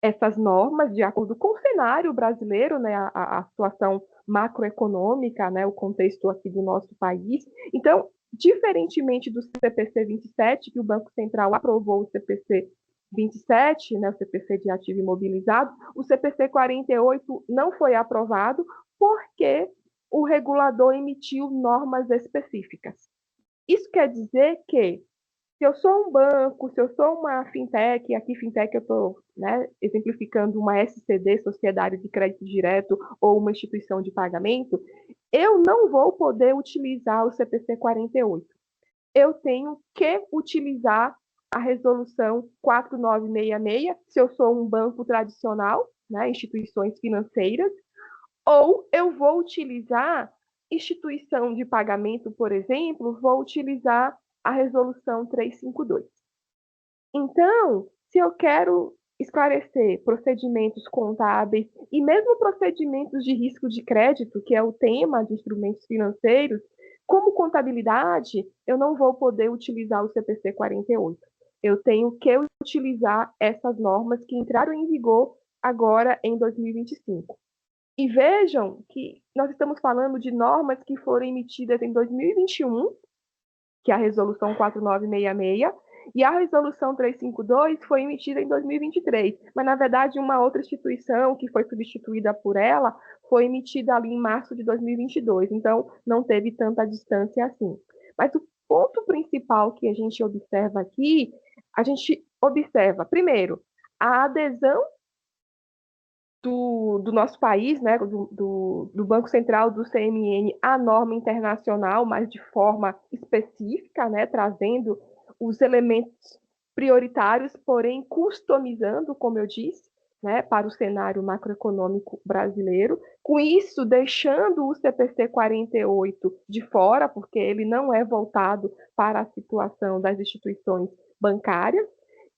essas normas de acordo com o cenário brasileiro, né, a situação macroeconômica, né, o contexto aqui do nosso país. Então, diferentemente do CPC 27, que o Banco Central aprovou o CPC 27, né, o CPC de ativo imobilizado, o CPC 48 não foi aprovado porque o regulador emitiu normas específicas. Isso quer dizer que, se eu sou um banco, se eu sou uma fintech, aqui fintech eu estou, né, exemplificando uma SCD, Sociedade de Crédito Direto, ou uma instituição de pagamento, eu não vou poder utilizar o CPC 48. Eu tenho que utilizar a resolução 4966, se eu sou um banco tradicional, né, instituições financeiras, ou eu vou utilizar instituição de pagamento, por exemplo, vou utilizar a resolução 352. Então, se eu quero esclarecer procedimentos contábeis e mesmo procedimentos de risco de crédito, que é o tema de instrumentos financeiros, como contabilidade, eu não vou poder utilizar o CPC 48. Eu tenho que utilizar essas normas que entraram em vigor agora em 2025. E vejam que nós estamos falando de normas que foram emitidas em 2021, que é a Resolução 4966, e a Resolução 352 foi emitida em 2023, mas, na verdade, uma outra instituição que foi substituída por ela foi emitida ali em março de 2022, então não teve tanta distância assim. Mas o ponto principal que a gente observa aqui, a gente observa, primeiro, a adesão do nosso país, né, do Banco Central, do CMN, à norma internacional, mas de forma específica, né, trazendo os elementos prioritários, porém customizando, como eu disse, né, para o cenário macroeconômico brasileiro. Com isso, deixando o CPC 48 de fora, porque ele não é voltado para a situação das instituições bancárias.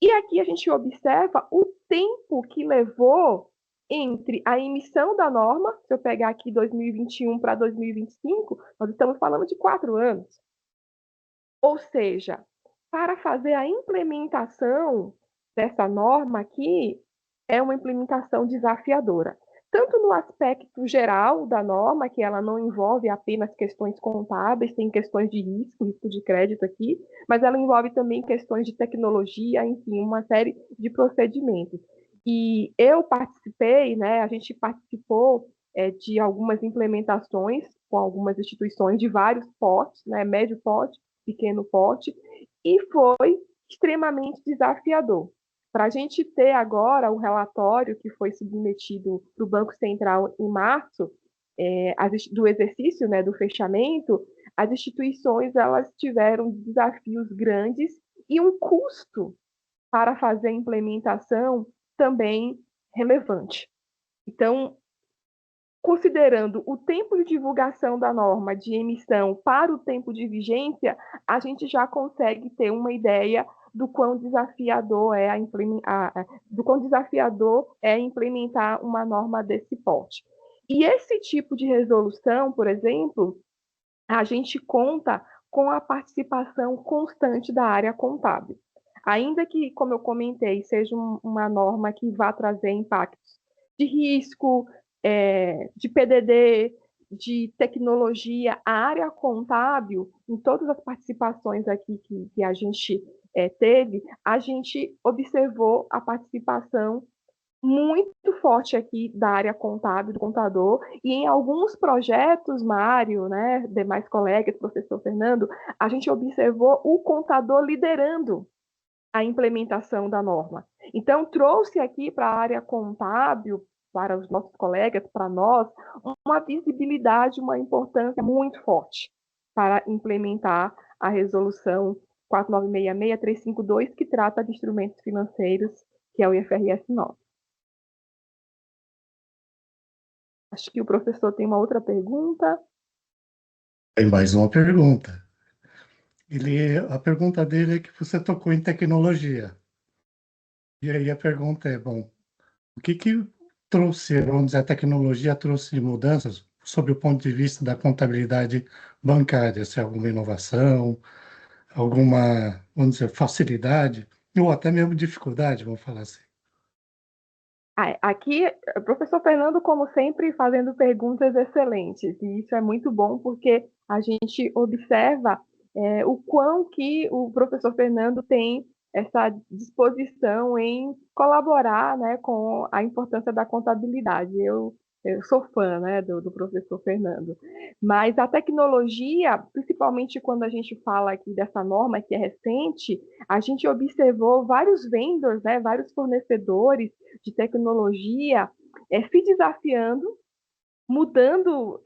E aqui a gente observa o tempo que levou entre a emissão da norma, se eu pegar aqui 2021 para 2025, nós estamos falando de 4 anos. Ou seja, para fazer a implementação dessa norma aqui, é uma implementação desafiadora. Tanto no aspecto geral da norma, que ela não envolve apenas questões contábeis, tem questões de risco de crédito aqui, mas ela envolve também questões de tecnologia, enfim, uma série de procedimentos. E eu participei, né, a gente participou de algumas implementações com algumas instituições de vários portes, né, médio porte, pequeno porte, e foi extremamente desafiador. Para a gente ter agora o relatório que foi submetido para o Banco Central em março, do exercício, né, do fechamento, as instituições elas tiveram desafios grandes e um custo para fazer a implementação também relevante. Então, considerando o tempo de divulgação da norma de emissão para o tempo de vigência, a gente já consegue ter uma ideia do quão desafiador é implementar uma norma desse porte. E esse tipo de resolução, por exemplo, a gente conta com a participação constante da área contábil. Ainda que, como eu comentei, seja uma norma que vá trazer impactos de risco, de PDD, de tecnologia, a área contábil, em todas as participações aqui que a gente teve, a gente observou a participação muito forte aqui da área contábil, do contador, e em alguns projetos, Mário, né, demais colegas, professor Fernando, a gente observou o contador liderando a implementação da norma. Então, trouxe aqui para a área contábil, para os nossos colegas, para nós, uma visibilidade, uma importância muito forte para implementar a resolução 4966-352, que trata de instrumentos financeiros, que é o IFRS 9. Acho que o professor tem uma outra pergunta. Tem mais uma pergunta. A pergunta dele é que você tocou em tecnologia. E aí a pergunta é, bom, o que trouxe, vamos dizer, a tecnologia trouxe de mudanças sob o ponto de vista da contabilidade bancária? Se é alguma inovação, alguma, vamos dizer, facilidade, ou até mesmo dificuldade, vamos falar assim. Aqui, o professor Fernando, como sempre, fazendo perguntas excelentes, e isso é muito bom porque a gente observa o quão que o professor Fernando tem essa disposição em colaborar, né, com a importância da contabilidade. Eu sou fã, né, do professor Fernando. Mas a tecnologia, principalmente quando a gente fala aqui dessa norma que é recente, a gente observou vários vendors, né, vários fornecedores de tecnologia se desafiando, mudando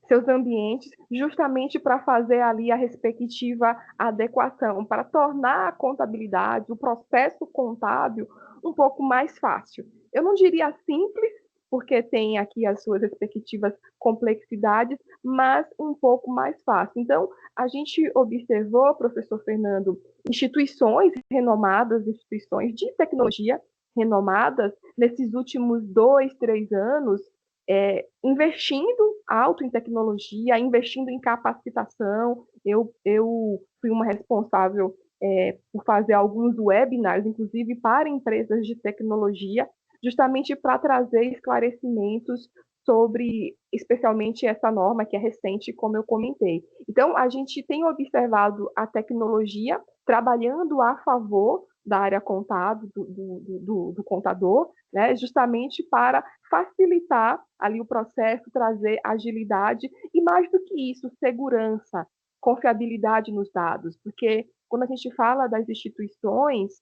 seus ambientes, justamente para fazer ali a respectiva adequação, para tornar a contabilidade, o processo contábil, um pouco mais fácil. Eu não diria simples, porque tem aqui as suas respectivas complexidades, mas um pouco mais fácil. Então, a gente observou, professor Fernando, instituições renomadas, instituições de tecnologia renomadas, nesses últimos 2, 3 anos, investindo alto em tecnologia, investindo em capacitação. Eu fui uma responsável por fazer alguns webinars, inclusive para empresas de tecnologia, justamente para trazer esclarecimentos sobre, especialmente, essa norma que é recente, como eu comentei. Então, a gente tem observado a tecnologia trabalhando a favor da área contábil, do contador, né, justamente para facilitar ali o processo, trazer agilidade e, mais do que isso, segurança, confiabilidade nos dados, porque quando a gente fala das instituições,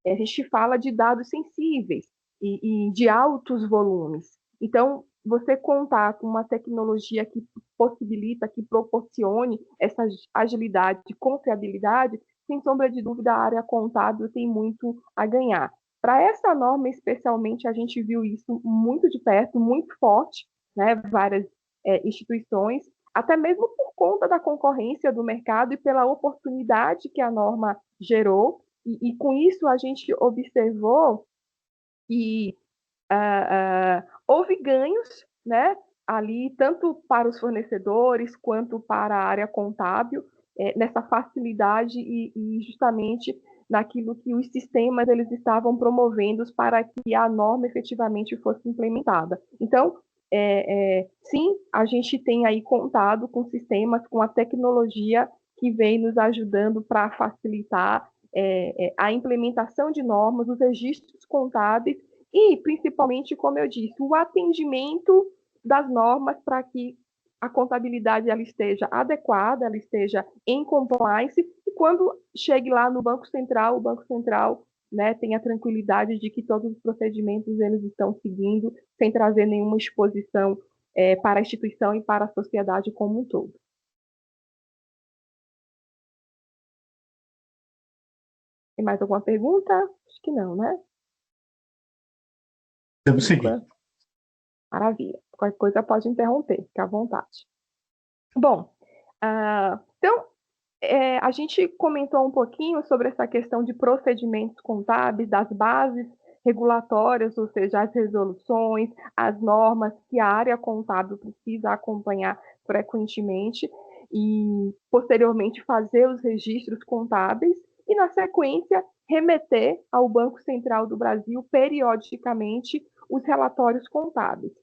a gente fala de dados sensíveis e de altos volumes. Então, você contar com uma tecnologia que possibilita, que proporcione essa agilidade e confiabilidade, sem sombra de dúvida, a área contábil tem muito a ganhar. Para essa norma, especialmente, a gente viu isso muito de perto, muito forte, né? Várias instituições, até mesmo por conta da concorrência do mercado e pela oportunidade que a norma gerou. E com isso, a gente observou que houve ganhos, né, ali, tanto para os fornecedores quanto para a área contábil, nessa facilidade e justamente naquilo que os sistemas eles estavam promovendo para que a norma efetivamente fosse implementada. Então, sim, a gente tem aí contado com sistemas, com a tecnologia que vem nos ajudando para facilitar a implementação de normas, os registros contábeis e, principalmente, como eu disse, o atendimento das normas para que a contabilidade ela esteja adequada, ela esteja em compliance, e quando chegue lá no Banco Central, o Banco Central, né, tenha tranquilidade de que todos os procedimentos eles estão seguindo, sem trazer nenhuma exposição para a instituição e para a sociedade como um todo. Tem mais alguma pergunta? Acho que não, né? Temos seguir. Maravilha. Qualquer coisa pode interromper, fique à vontade. Bom, então, a gente comentou um pouquinho sobre essa questão de procedimentos contábeis, das bases regulatórias, ou seja, as resoluções, as normas que a área contábil precisa acompanhar frequentemente e, posteriormente, fazer os registros contábeis e, na sequência, remeter ao Banco Central do Brasil, periodicamente, os relatórios contábeis.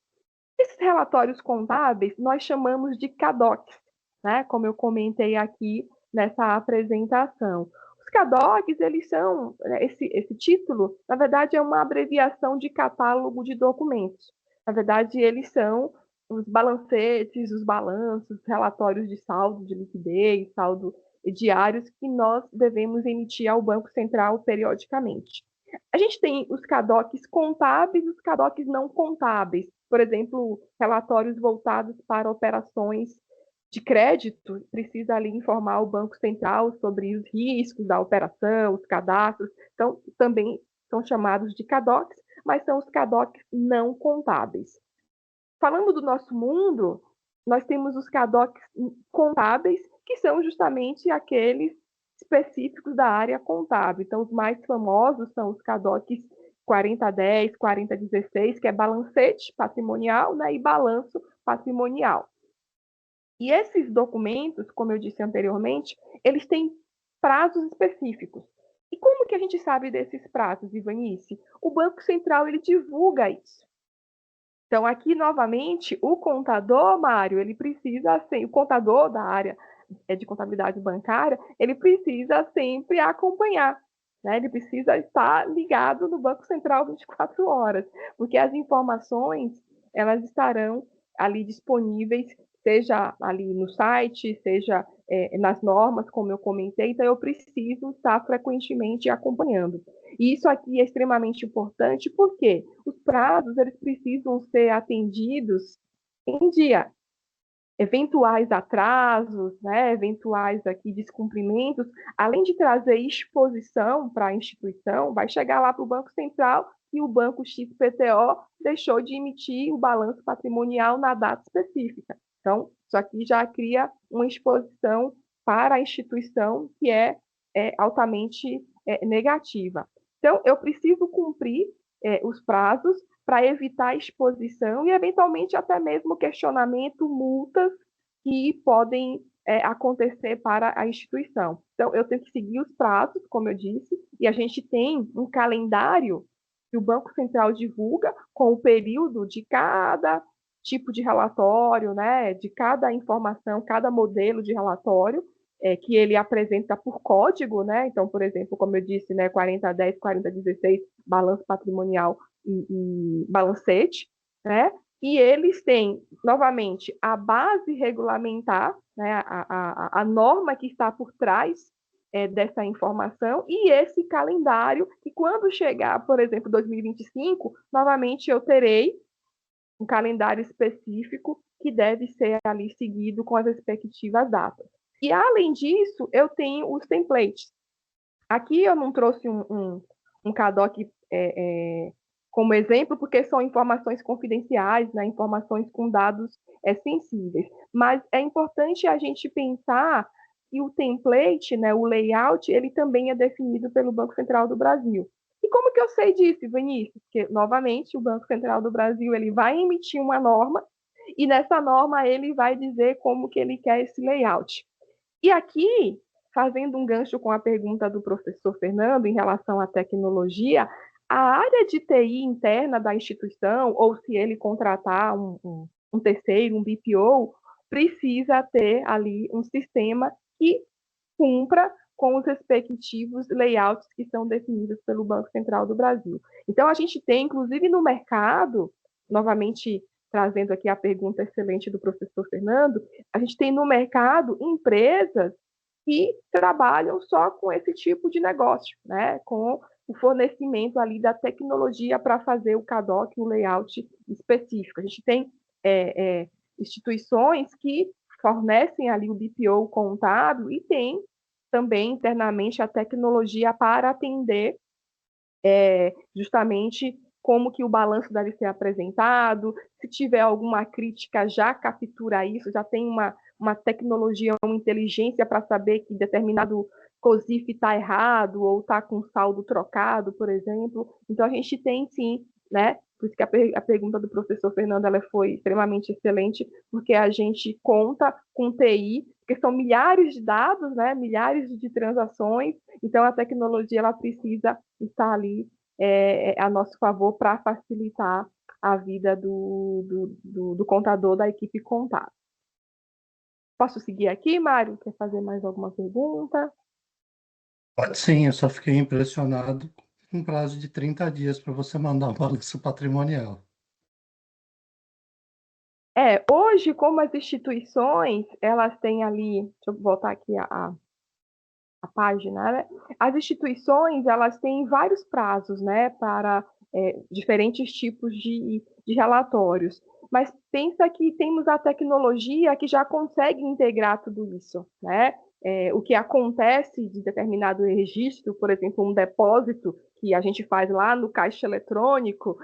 Esses relatórios contábeis nós chamamos de CADOCs, né? Como eu comentei aqui nessa apresentação. Os CADOCs, eles são, esse título, na verdade, é uma abreviação de catálogo de documentos. Na verdade, eles são os balancetes, os balanços, relatórios de saldo de liquidez, saldo diários que nós devemos emitir ao Banco Central periodicamente. A gente tem os CADOCs contábeis e os CADOCs não contábeis. Por exemplo, relatórios voltados para operações de crédito, precisa ali informar o Banco Central sobre os riscos da operação, os cadastros. Então, também são chamados de CADOCs, mas são os CADOCs não contábeis. Falando do nosso mundo, nós temos os CADOCs contábeis, que são justamente aqueles específicos da área contábil. Então, os mais famosos são os CADOCs 4010, 4016, que é balancete patrimonial, né, e balanço patrimonial. E esses documentos, como eu disse anteriormente, eles têm prazos específicos. E como que a gente sabe desses prazos, Ivanice? O Banco Central ele divulga isso. Então, aqui, novamente, o contador, Mário, ele precisa, o contador da área de contabilidade bancária, ele precisa sempre acompanhar, né? Ele precisa estar ligado no Banco Central 24 horas, porque as informações, elas estarão ali disponíveis, seja ali no site, seja nas normas, como eu comentei, então eu preciso estar frequentemente acompanhando. E isso aqui é extremamente importante, porque os prazos, eles precisam ser atendidos em dia. Eventuais atrasos, né, eventuais aqui descumprimentos, além de trazer exposição para a instituição, vai chegar lá para o Banco Central e o Banco XPTO deixou de emitir o balanço patrimonial na data específica. Então, isso aqui já cria uma exposição para a instituição que é altamente negativa. Então, eu preciso cumprir os prazos para evitar exposição e, eventualmente, até mesmo questionamento, multas que podem acontecer para a instituição. Então, eu tenho que seguir os prazos, como eu disse, e a gente tem um calendário que o Banco Central divulga com o período de cada tipo de relatório, né, de cada informação, cada modelo de relatório, que ele apresenta por código, né? Então, por exemplo, como eu disse, né, 4010, 4016, balanço patrimonial e balancete, né? E eles têm, novamente, a base regulamentar, né, a norma que está por trás dessa informação e esse calendário, que quando chegar, por exemplo, 2025, novamente eu terei um calendário específico que deve ser ali seguido com as respectivas datas. E, além disso, eu tenho os templates. Aqui eu não trouxe um CADOC como exemplo, porque são informações confidenciais, né, informações com dados sensíveis. Mas é importante a gente pensar que o template, né, o layout, ele também é definido pelo Banco Central do Brasil. E como que eu sei disso, Vinícius? Porque, novamente, o Banco Central do Brasil ele vai emitir uma norma e nessa norma ele vai dizer como que ele quer esse layout. E aqui, fazendo um gancho com a pergunta do professor Fernando em relação à tecnologia, a área de TI interna da instituição, ou se ele contratar um terceiro, um BPO, precisa ter ali um sistema que cumpra com os respectivos layouts que são definidos pelo Banco Central do Brasil. Então, a gente tem, inclusive no mercado, novamente trazendo aqui a pergunta excelente do professor Fernando, a gente tem no mercado empresas que trabalham só com esse tipo de negócio, né? Com o fornecimento ali da tecnologia para fazer o CADOC, o layout específico. A gente tem instituições que fornecem ali o BPO contábil e tem também internamente a tecnologia para atender justamente como que o balanço deve ser apresentado, se tiver alguma crítica, já captura isso, já tem uma tecnologia, uma inteligência para saber que determinado COSIF está errado ou está com saldo trocado, por exemplo. Então, a gente tem, sim, né? Por isso que a pergunta do professor Fernando ela foi extremamente excelente, porque a gente conta com TI, porque são milhares de dados, né? Milhares de transações, então a tecnologia ela precisa estar ali a nosso favor para facilitar a vida do contador da equipe contábil. Posso seguir aqui, Mário? Quer fazer mais alguma pergunta? Pode sim, eu só fiquei impressionado com um prazo de 30 dias para você mandar um balanço patrimonial. Hoje, como as instituições, elas têm ali, deixa eu voltar aqui a página, né? As instituições, elas têm vários prazos, né, para diferentes tipos de relatórios. Mas pensa que temos a tecnologia que já consegue integrar tudo isso, né? O que acontece de determinado registro, por exemplo, um depósito que a gente faz lá no caixa eletrônico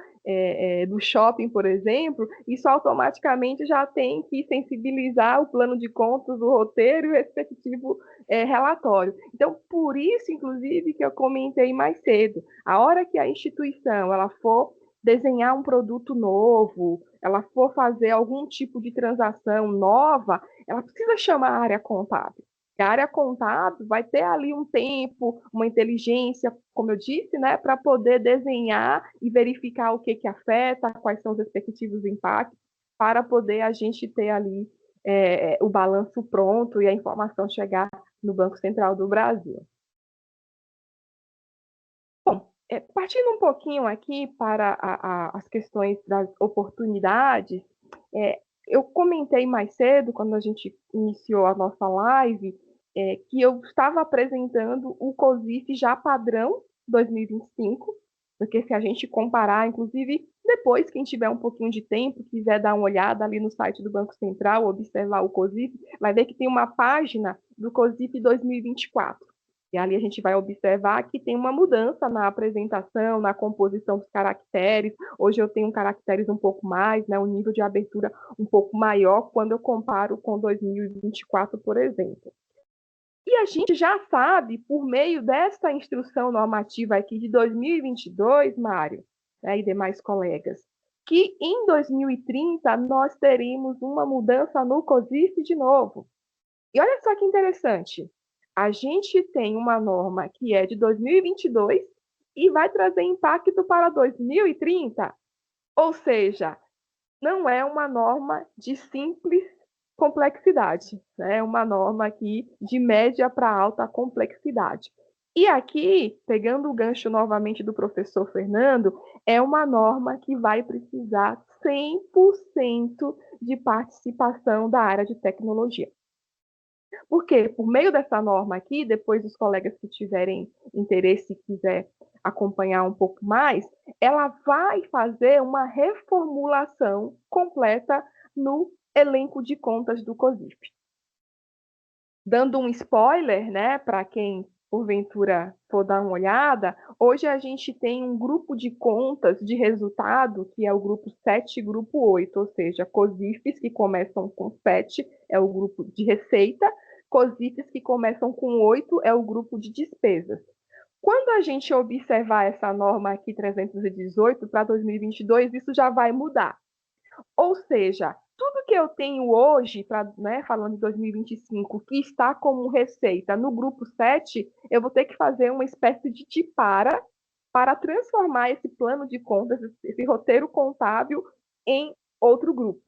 do shopping, por exemplo, isso automaticamente já tem que sensibilizar o plano de contas, o roteiro e o respectivo relatório. Então, por isso, inclusive, que eu comentei mais cedo, a hora que a instituição ela for desenhar um produto novo, ela for fazer algum tipo de transação nova, ela precisa chamar a área contábil. A área contábil vai ter ali um tempo, uma inteligência, como eu disse, né, para poder desenhar e verificar o que afeta, quais são os respectivos impactos, para poder a gente ter ali o balanço pronto e a informação chegar no Banco Central do Brasil. Bom, partindo um pouquinho aqui para as questões das oportunidades, eu comentei mais cedo, quando a gente iniciou a nossa live, que eu estava apresentando o COSIF já padrão 2025, porque se a gente comparar, inclusive, depois, quem tiver um pouquinho de tempo, quiser dar uma olhada ali no site do Banco Central, observar o COSIF, vai ver que tem uma página do COSIF 2024. E ali a gente vai observar que tem uma mudança na apresentação, na composição dos caracteres. Hoje eu tenho caracteres um pouco mais, né, um nível de abertura um pouco maior quando eu comparo com 2024, por exemplo. E a gente já sabe, por meio dessa instrução normativa aqui de 2022, Mário, né, e demais colegas, que em 2030 nós teremos uma mudança no COSIF de novo. E olha só que interessante, a gente tem uma norma que é de 2022 e vai trazer impacto para 2030, ou seja, não é uma norma de simples complexidade, né? É uma norma aqui de média para alta complexidade. E aqui, pegando o gancho novamente do professor Fernando, é uma norma que vai precisar 100% de participação da área de tecnologia. Porque, por meio dessa norma aqui, depois os colegas que tiverem interesse e quiser acompanhar um pouco mais, ela vai fazer uma reformulação completa no elenco de contas do COSIF. Dando um spoiler, né, para quem porventura for dar uma olhada, hoje a gente tem um grupo de contas de resultado, que é o grupo 7 e grupo 8, ou seja, COSIFs que começam com 7 é o grupo de receita, COSIFs que começam com 8 é o grupo de despesas. Quando a gente observar essa norma aqui 318 para 2022, isso já vai mudar. Ou seja, tudo que eu tenho hoje, falando de 2025, que está como receita no grupo 7, eu vou ter que fazer uma espécie de para transformar esse plano de contas, esse roteiro contábil, em outro grupo.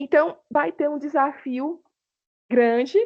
Então, vai ter um desafio grande,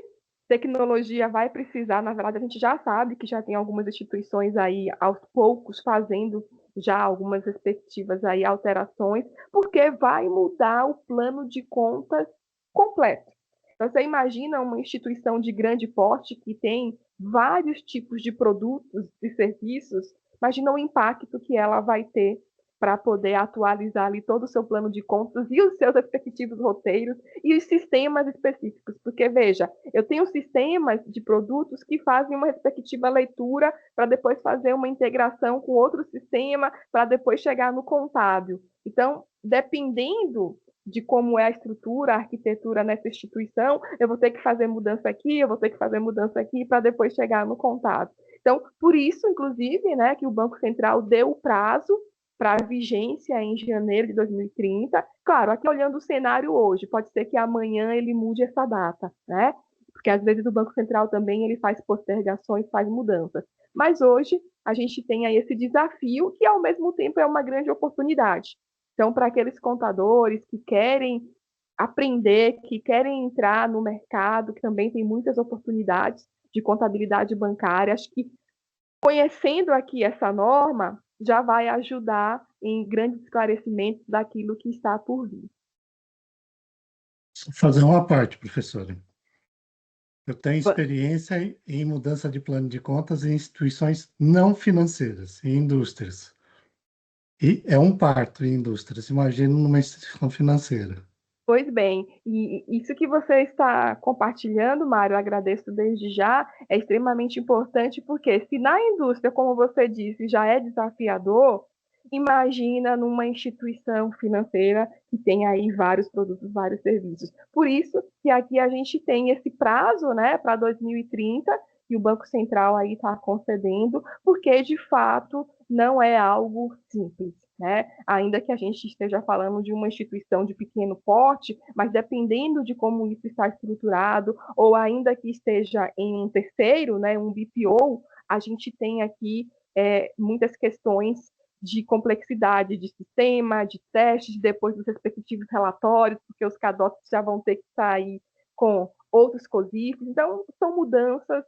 tecnologia vai precisar, na verdade, a gente já sabe que já tem algumas instituições aí, aos poucos, fazendo já algumas respectivas aí alterações, porque vai mudar o plano de contas completo. Então, você imagina uma instituição de grande porte que tem vários tipos de produtos e serviços, imagina o impacto que ela vai ter para poder atualizar ali todo o seu plano de contas e os seus respectivos roteiros e os sistemas específicos. Porque, veja, eu tenho sistemas de produtos que fazem uma respectiva leitura para depois fazer uma integração com outro sistema para depois chegar no contábil. Então, dependendo de como é a estrutura, a arquitetura nessa instituição, eu vou ter que fazer mudança aqui, eu vou ter que fazer mudança aqui para depois chegar no contábil. Então, por isso, inclusive, né, que o Banco Central deu o prazo para a vigência em janeiro de 2030. Claro, aqui olhando o cenário hoje, pode ser que amanhã ele mude essa data, né? Porque às vezes o Banco Central também ele faz postergações, faz mudanças. Mas hoje a gente tem aí esse desafio que ao mesmo tempo é uma grande oportunidade. Então, para aqueles contadores que querem aprender, que querem entrar no mercado, que também tem muitas oportunidades de contabilidade bancária, acho que conhecendo aqui essa norma, já vai ajudar em grandes esclarecimentos daquilo que está por vir. Fazer uma parte, professora. Eu tenho experiência em mudança de plano de contas em instituições não financeiras, em indústrias. E é um parto em indústrias, imagino numa instituição financeira. Pois bem, e isso que você está compartilhando, Mário, eu agradeço desde já, é extremamente importante, porque se na indústria, como você disse, já é desafiador, imagina numa instituição financeira que tem aí vários produtos, vários serviços. Por isso que aqui a gente tem esse prazo, né, para 2030, que o Banco Central aí está concedendo, porque de fato não é algo simples, né? Ainda que a gente esteja falando de uma instituição de pequeno porte, mas dependendo de como isso está estruturado, ou ainda que esteja em um terceiro, né, um BPO, a gente tem aqui muitas questões de complexidade de sistema, de testes, depois dos respectivos relatórios, porque os cadastros já vão ter que sair com outros COSIFs. Então, são mudanças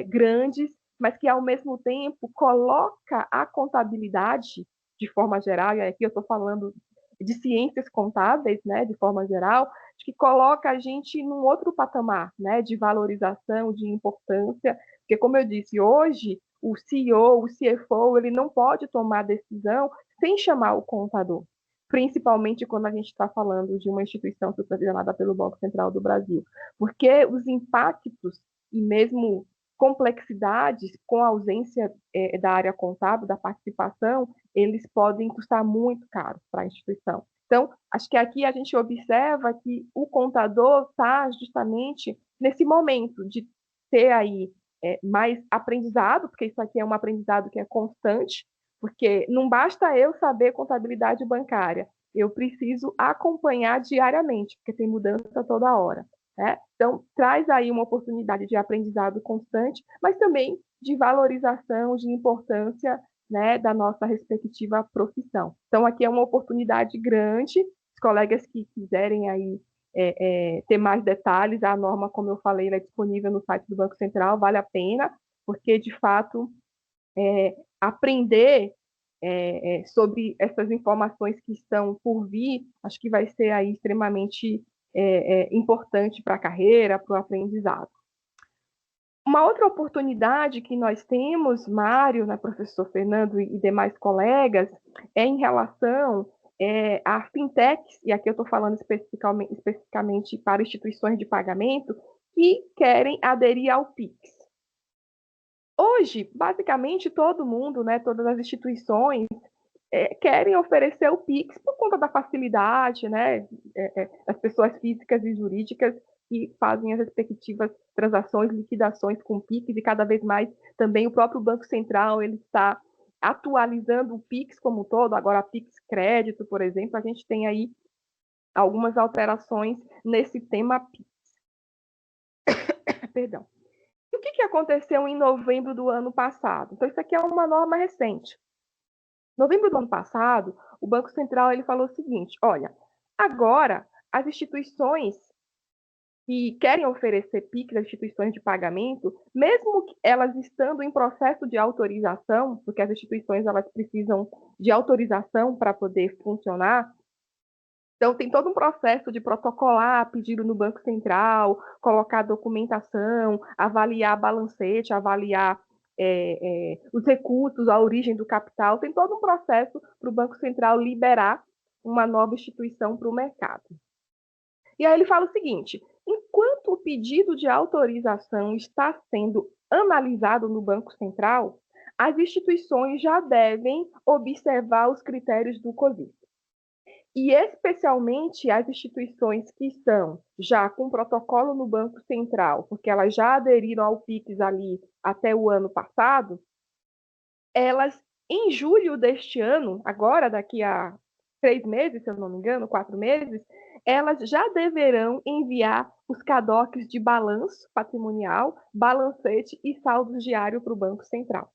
grandes, mas que, ao mesmo tempo, coloca a contabilidade, de forma geral, e aqui eu estou falando de ciências contábeis, né, de forma geral, que coloca a gente num outro patamar, né, de valorização, de importância, porque, como eu disse, hoje, o CEO, o CFO, ele não pode tomar decisão sem chamar o contador, principalmente quando a gente está falando de uma instituição supervisionada pelo Banco Central do Brasil, porque os impactos e mesmo complexidades com a ausência da área contábil, da participação, eles podem custar muito caro para a instituição. Então, acho que aqui a gente observa que o contador está justamente nesse momento de ter aí mais aprendizado, porque isso aqui é um aprendizado que é constante, porque não basta eu saber contabilidade bancária, eu preciso acompanhar diariamente, porque tem mudança toda hora. Né? Então, traz aí uma oportunidade de aprendizado constante, mas também de valorização, de importância, né, da nossa respectiva profissão. Então, aqui é uma oportunidade grande. Os colegas que quiserem aí ter mais detalhes, a norma, como eu falei, ela é disponível no site do Banco Central, vale a pena, porque, de fato, aprender sobre essas informações que estão por vir, acho que vai ser aí extremamente importante para a carreira, para o aprendizado. Uma outra oportunidade que nós temos, Mário, né, professor Fernando e demais colegas, é em relação a fintechs, e aqui eu estou falando especificamente para instituições de pagamento, que querem aderir ao PIX. Hoje, basicamente, todo mundo, né, todas as instituições, querem oferecer o PIX por conta da facilidade, né, das pessoas físicas e jurídicas que fazem as respectivas transações, liquidações com PIX, e cada vez mais também o próprio Banco Central ele está atualizando o PIX como um todo, agora PIX Crédito, por exemplo, a gente tem aí algumas alterações nesse tema PIX. Perdão. E o que aconteceu em novembro do ano passado? Então, isso aqui é uma norma recente. Em novembro do ano passado, o Banco Central ele falou o seguinte: olha, agora as instituições que querem oferecer PIX às instituições de pagamento, mesmo elas estando em processo de autorização, porque as instituições elas precisam de autorização para poder funcionar. Então, tem todo um processo de protocolar pedido no Banco Central, colocar documentação, avaliar balancete, avaliar os recursos, a origem do capital. Tem todo um processo para o Banco Central liberar uma nova instituição para o mercado. E aí ele fala o seguinte: enquanto o pedido de autorização está sendo analisado no Banco Central, as instituições já devem observar os critérios do COSIF. E especialmente as instituições que estão já com protocolo no Banco Central, porque elas já aderiram ao PIX ali até o ano passado, elas, em julho deste ano, agora daqui a 3 meses, se eu não me engano, 4 meses, elas já deverão enviar os CADOCs de balanço patrimonial, balancete e saldo diário para o Banco Central.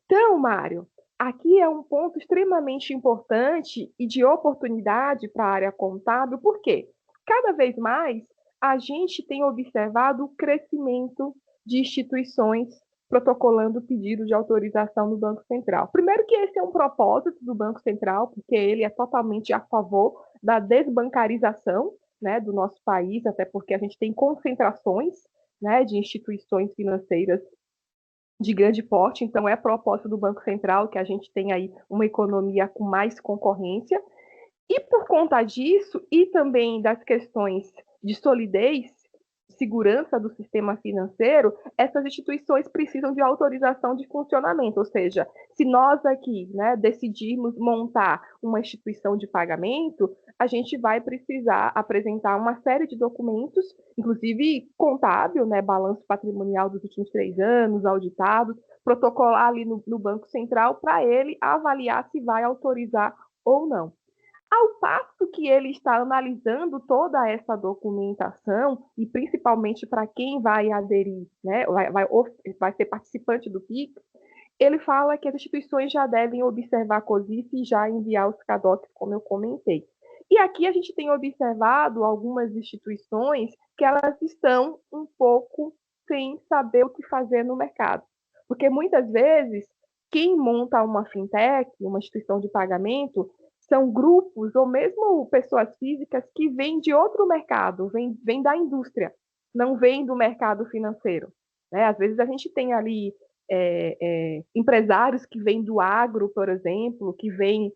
Então, Mário, aqui é um ponto extremamente importante e de oportunidade para a área contábil, porque cada vez mais a gente tem observado o crescimento de instituições protocolando pedido de autorização no Banco Central. Primeiro que esse é um propósito do Banco Central, porque ele é totalmente a favor da desbancarização, né, do nosso país, até porque a gente tem concentrações, né, de instituições financeiras de grande porte, então é propósito do Banco Central que a gente tenha aí uma economia com mais concorrência. E por conta disso, e também das questões de solidez, segurança do sistema financeiro, essas instituições precisam de autorização de funcionamento, ou seja, se nós aqui, né, decidirmos montar uma instituição de pagamento, a gente vai precisar apresentar uma série de documentos, inclusive contábil, né, balanço patrimonial dos últimos 3 anos, auditados, protocolar ali no Banco Central para ele avaliar se vai autorizar ou não. Ao passo que ele está analisando toda essa documentação, e principalmente para quem vai aderir, né, vai ser participante do PIX, ele fala que as instituições já devem observar a COSIF e já enviar os CADOCs, como eu comentei. E aqui a gente tem observado algumas instituições que elas estão um pouco sem saber o que fazer no mercado. Porque muitas vezes, quem monta uma fintech, uma instituição de pagamento, são grupos ou mesmo pessoas físicas que vêm de outro mercado, vêm da indústria, não vêm do mercado financeiro. Né? Às vezes a gente tem ali empresários que vêm do agro, por exemplo, que vêm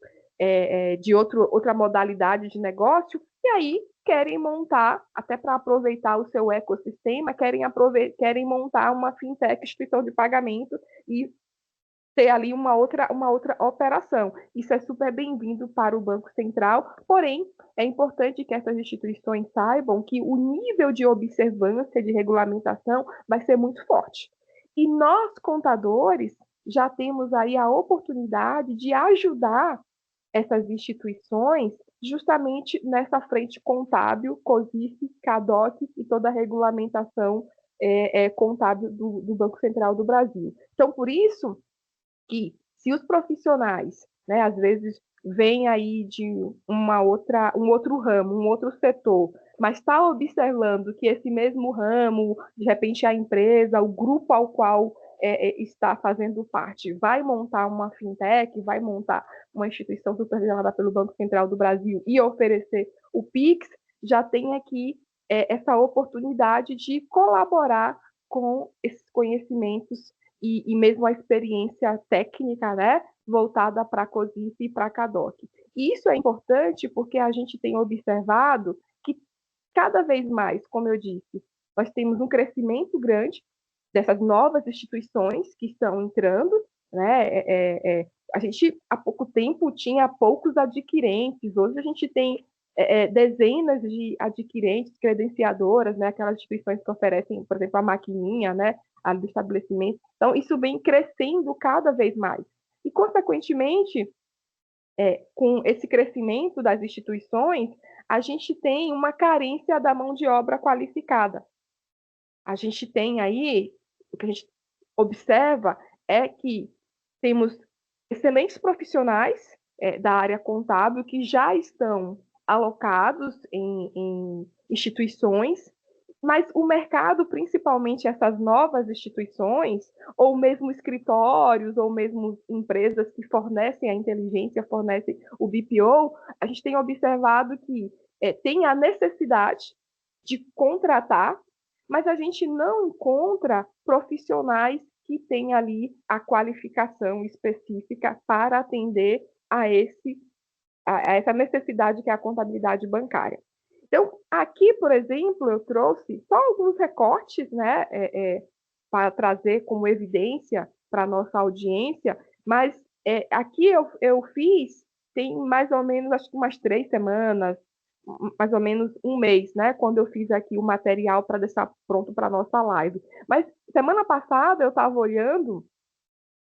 de outra modalidade de negócio, e aí querem montar, até para aproveitar o seu ecossistema, querem montar uma fintech, instituição de pagamento, e ter ali uma outra operação. Isso é super bem-vindo para o Banco Central, porém, é importante que essas instituições saibam que o nível de observância, de regulamentação, vai ser muito forte. E nós, contadores, já temos aí a oportunidade de ajudar essas instituições justamente nessa frente contábil, COSIF, CADOC e toda a regulamentação contábil do Banco Central do Brasil. Então, por isso, que se os profissionais, né, às vezes vêm aí de um outro ramo, um outro setor, mas está observando que esse mesmo ramo, de repente a empresa, o grupo ao qual está fazendo parte, vai montar uma fintech, vai montar uma instituição supervisionada pelo Banco Central do Brasil e oferecer o PIX, já tem aqui essa oportunidade de colaborar com esses conhecimentos e mesmo a experiência técnica, né, voltada para a COSIF e para a CADOC. E isso é importante porque a gente tem observado que cada vez mais, como eu disse, nós temos um crescimento grande dessas novas instituições que estão entrando, né? A gente, há pouco tempo, tinha poucos adquirentes, hoje a gente tem dezenas de adquirentes, credenciadoras, né? Aquelas instituições que oferecem, por exemplo, a maquininha, né? Ali do estabelecimento. Então, isso vem crescendo cada vez mais. E, consequentemente, com esse crescimento das instituições, a gente tem uma carência da mão de obra qualificada. A gente tem aí, o que a gente observa é que temos excelentes profissionais da área contábil que já estão alocados em instituições, Mas o mercado, principalmente essas novas instituições, ou mesmo escritórios, ou mesmo empresas que fornecem a inteligência, fornecem o BPO, a gente tem observado que tem a necessidade de contratar, mas a gente não encontra profissionais que têm ali a qualificação específica para atender a essa necessidade que é a contabilidade bancária. Então, aqui, por exemplo, eu trouxe só alguns recortes, né, para trazer como evidência para a nossa audiência, mas aqui eu fiz, tem mais ou menos, acho que umas 3 semanas, mais ou menos um mês, né, quando eu fiz aqui o material para deixar pronto para a nossa live. Mas semana passada eu estava olhando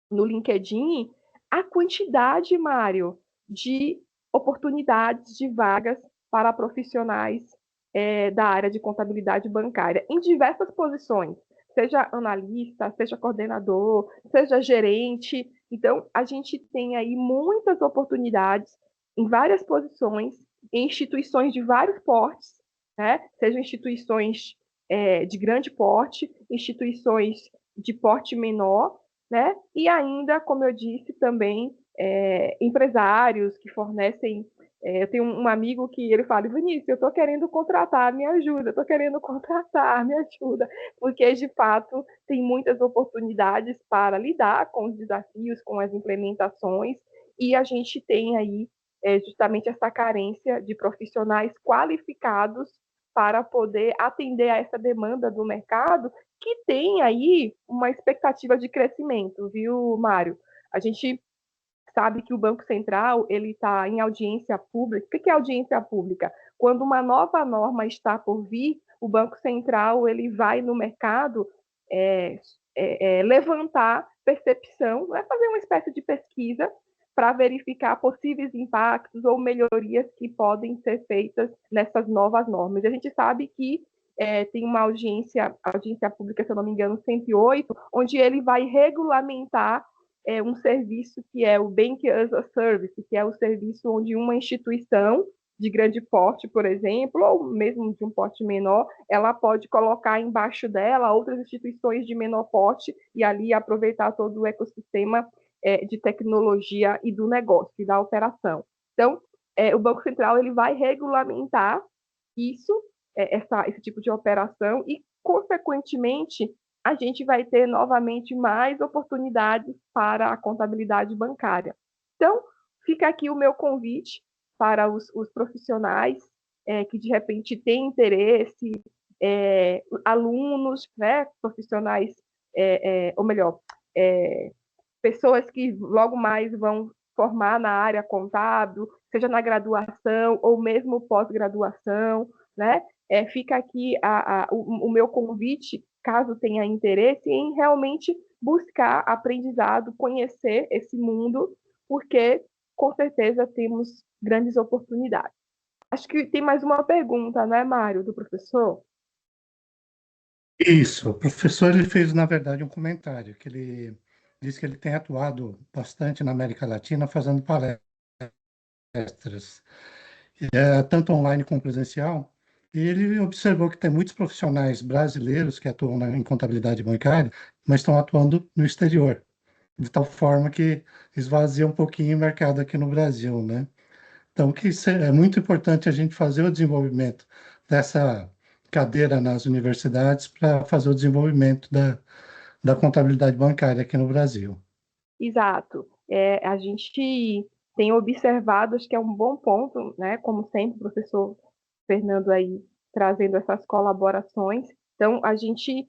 no LinkedIn a quantidade, Mário, de oportunidades de vagas para profissionais da área de contabilidade bancária, em diversas posições, seja analista, seja coordenador, seja gerente. Então, a gente tem aí muitas oportunidades em várias posições, em instituições de vários portes, né? Sejam instituições de grande porte, instituições de porte menor, né? E ainda, como eu disse, também empresários que fornecem. Eu tenho um amigo que ele fala, Vinícius, eu estou querendo contratar, me ajuda, estou querendo contratar, me ajuda, porque de fato tem muitas oportunidades para lidar com os desafios, com as implementações, e a gente tem aí justamente essa carência de profissionais qualificados para poder atender a essa demanda do mercado, que tem aí uma expectativa de crescimento, viu, Mário? A gente sabe que o Banco Central ele está em audiência pública. O que é audiência pública? Quando uma nova norma está por vir, o Banco Central ele vai no mercado levantar percepção, fazer uma espécie de pesquisa para verificar possíveis impactos ou melhorias que podem ser feitas nessas novas normas. A gente sabe que tem uma audiência pública, se eu não me engano, 108, onde ele vai regulamentar um serviço que é o Bank as a Service, que é o serviço onde uma instituição de grande porte, por exemplo, ou mesmo de um porte menor, ela pode colocar embaixo dela outras instituições de menor porte e ali aproveitar todo o ecossistema de tecnologia e do negócio, e da operação. Então, o Banco Central ele vai regulamentar isso, esse tipo de operação, e, consequentemente, a gente vai ter novamente mais oportunidades para a contabilidade bancária. Então, fica aqui o meu convite para os profissionais que, de repente, têm interesse, alunos, né, profissionais, ou melhor, pessoas que logo mais vão formar na área contábil, seja na graduação ou mesmo pós-graduação, né? Fica aqui o meu convite, caso tenha interesse, em realmente buscar aprendizado, conhecer esse mundo, porque com certeza temos grandes oportunidades. Acho que tem mais uma pergunta, né, Mário, do professor? Isso, o professor ele fez, na verdade, um comentário, que ele diz que ele tem atuado bastante na América Latina fazendo palestras, tanto online como presencial, e ele observou que tem muitos profissionais brasileiros que atuam em contabilidade bancária, mas estão atuando no exterior, de tal forma que esvazia um pouquinho o mercado aqui no Brasil, né? Então, é muito importante a gente fazer o desenvolvimento dessa cadeira nas universidades para fazer o desenvolvimento da contabilidade bancária aqui no Brasil. Exato. A gente tem observado, acho que é um bom ponto, né? Como sempre, o professor Fernando aí trazendo essas colaborações. Então, a gente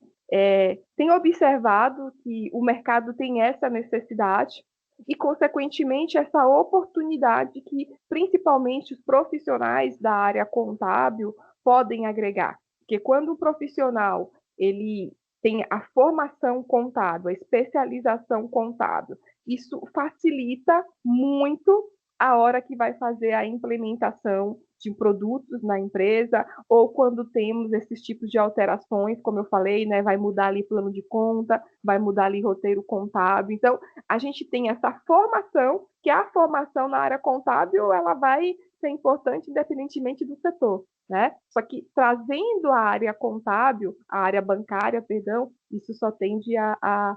tem observado que o mercado tem essa necessidade e, consequentemente, essa oportunidade que, principalmente, os profissionais da área contábil podem agregar. Porque quando o profissional ele tem a formação contábil, a especialização contábil, isso facilita muito a hora que vai fazer a implementação de produtos na empresa, ou quando temos esses tipos de alterações, como eu falei, né, vai mudar ali plano de conta, vai mudar ali roteiro contábil. Então, a gente tem essa formação, que a formação na área contábil, ela vai ser importante independentemente do setor. né? Só que trazendo a área contábil, a área bancária, perdão, isso só tende a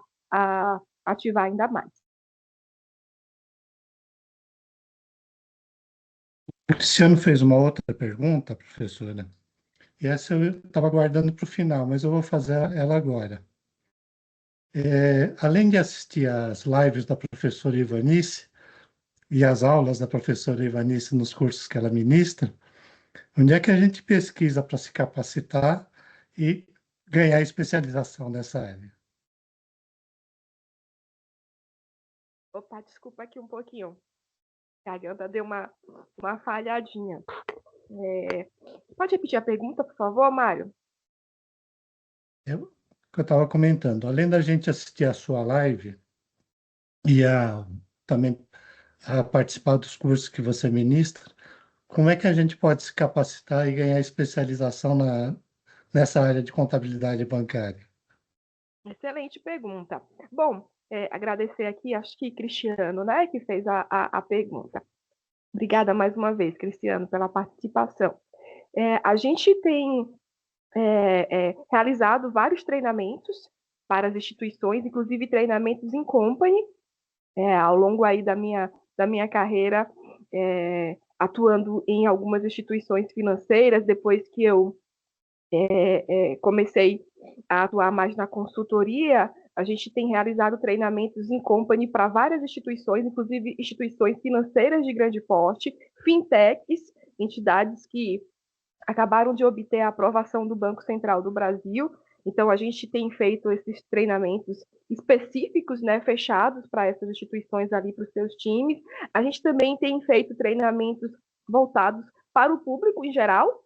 ativar ainda mais. O Cristiano fez uma outra pergunta, professora, e essa eu estava guardando para o final, mas eu vou fazer ela agora. Além de assistir às lives da professora Ivanice e às aulas da professora Ivanice nos cursos que ela ministra, onde é que a gente pesquisa para se capacitar e ganhar especialização nessa área? Opa, desculpa aqui um pouquinho. A garganta deu uma falhadinha. Pode repetir a pergunta, por favor, Mário? Que eu estava comentando, além da gente assistir a sua live e também a participar dos cursos que você ministra, como é que a gente pode se capacitar e ganhar especialização nessa área de contabilidade bancária? Excelente pergunta. Bom, agradecer aqui, acho que Cristiano, né, que fez a pergunta. Obrigada mais uma vez, Cristiano, pela participação. A gente tem realizado vários treinamentos para as instituições, inclusive treinamentos em company, ao longo aí da minha carreira, atuando em algumas instituições financeiras, depois que eu comecei a atuar mais na consultoria, a gente tem realizado treinamentos em company para várias instituições, inclusive instituições financeiras de grande porte, fintechs, entidades que acabaram de obter a aprovação do Banco Central do Brasil. Então, a gente tem feito esses treinamentos específicos, né, fechados para essas instituições ali, para os seus times. A gente também tem feito treinamentos voltados para o público em geral.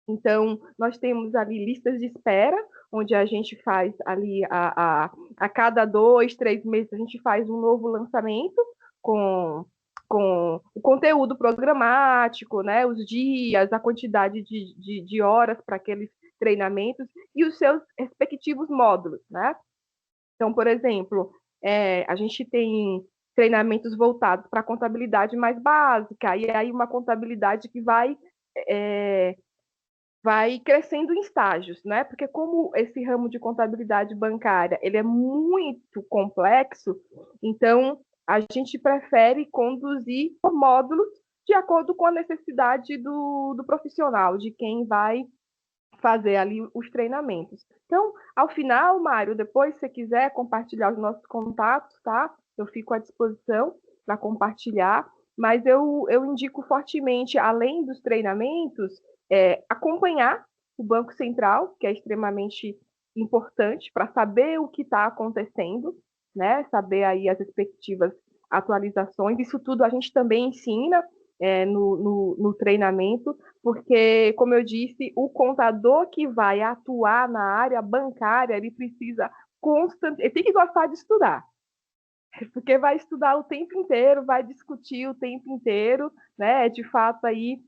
Então, nós temos ali listas de espera, onde a gente faz ali a cada 2, 3 meses, a gente faz um novo lançamento com o conteúdo programático, né, os dias, a quantidade de horas para aqueles treinamentos e os seus respectivos módulos, né? Então, por exemplo, a gente tem treinamentos voltados para a contabilidade mais básica, e aí uma contabilidade que vai crescendo em estágios, né? Porque como esse ramo de contabilidade bancária, ele é muito complexo, então a gente prefere conduzir por módulos de acordo com a necessidade do profissional, de quem vai fazer ali os treinamentos. Então, ao final, Mário, depois, se você quiser compartilhar os nossos contatos, tá? Eu fico à disposição para compartilhar, mas eu indico fortemente, além dos treinamentos, acompanhar o Banco Central, que é extremamente importante para saber o que está acontecendo, né? Saber aí as respectivas atualizações. Isso tudo a gente também ensina no treinamento, porque, como eu disse, o contador que vai atuar na área bancária, ele precisa ele tem que gostar de estudar, porque vai estudar o tempo inteiro, vai discutir o tempo inteiro, né? É de fato aí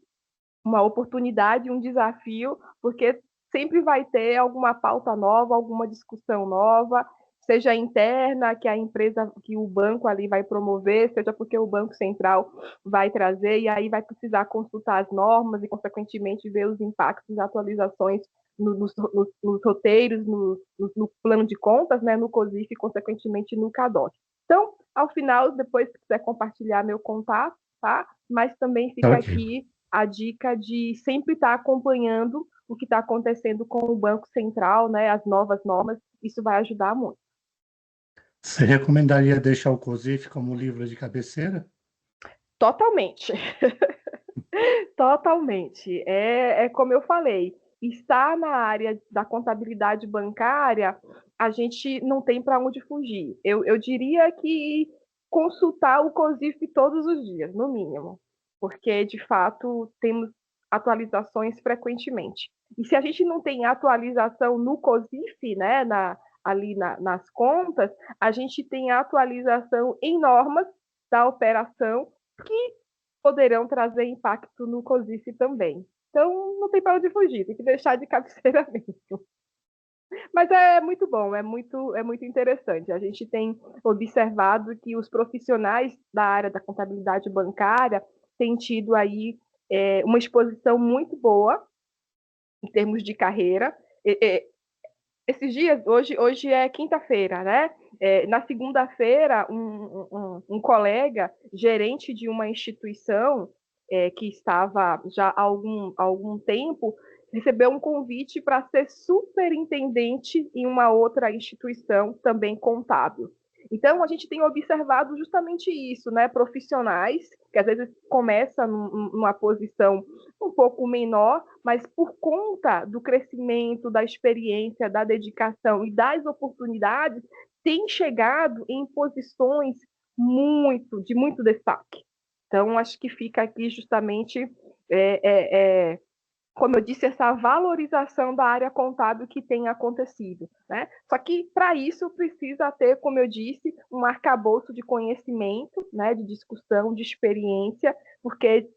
uma oportunidade, um desafio, porque sempre vai ter alguma pauta nova, alguma discussão nova, seja interna, que a empresa, que o banco ali vai promover, seja porque o Banco Central vai trazer, e aí vai precisar consultar as normas e, consequentemente, ver os impactos e atualizações nos roteiros, no plano de contas, né, no COSIF e, consequentemente, no CADOC. Então, ao final, depois, se quiser compartilhar meu contato, tá? Mas também fica aqui a dica de sempre estar acompanhando o que está acontecendo com o Banco Central, né, as novas normas, isso vai ajudar muito. Você recomendaria deixar o COSIF como livro de cabeceira? Totalmente. Totalmente. Como eu falei, estar na área da contabilidade bancária, a gente não tem para onde fugir. Eu diria que consultar o COSIF todos os dias, no mínimo, porque, de fato, temos atualizações frequentemente. E se a gente não tem atualização no COSIF, né, ali nas contas, a gente tem atualização em normas da operação que poderão trazer impacto no COSIF também. Então, não tem para onde fugir, tem que deixar de cabeceira mesmo. Mas é muito bom, é muito interessante. A gente tem observado que os profissionais da área da contabilidade bancária têm tido aí uma exposição muito boa em termos de carreira. Esses dias, hoje é quinta-feira, né? Na segunda-feira, um colega, gerente de uma instituição que estava já há algum tempo, recebeu um convite para ser superintendente em uma outra instituição, também contábil. Então, a gente tem observado justamente isso, né? Profissionais que às vezes começam numa posição um pouco menor, mas por conta do crescimento, da experiência, da dedicação e das oportunidades, tem chegado em posições de muito destaque. Então, acho que fica aqui justamente como eu disse, essa valorização da área contábil que tem acontecido, né? Só que, para isso, precisa ter, como eu disse, um arcabouço de conhecimento, né, de discussão, de experiência, porque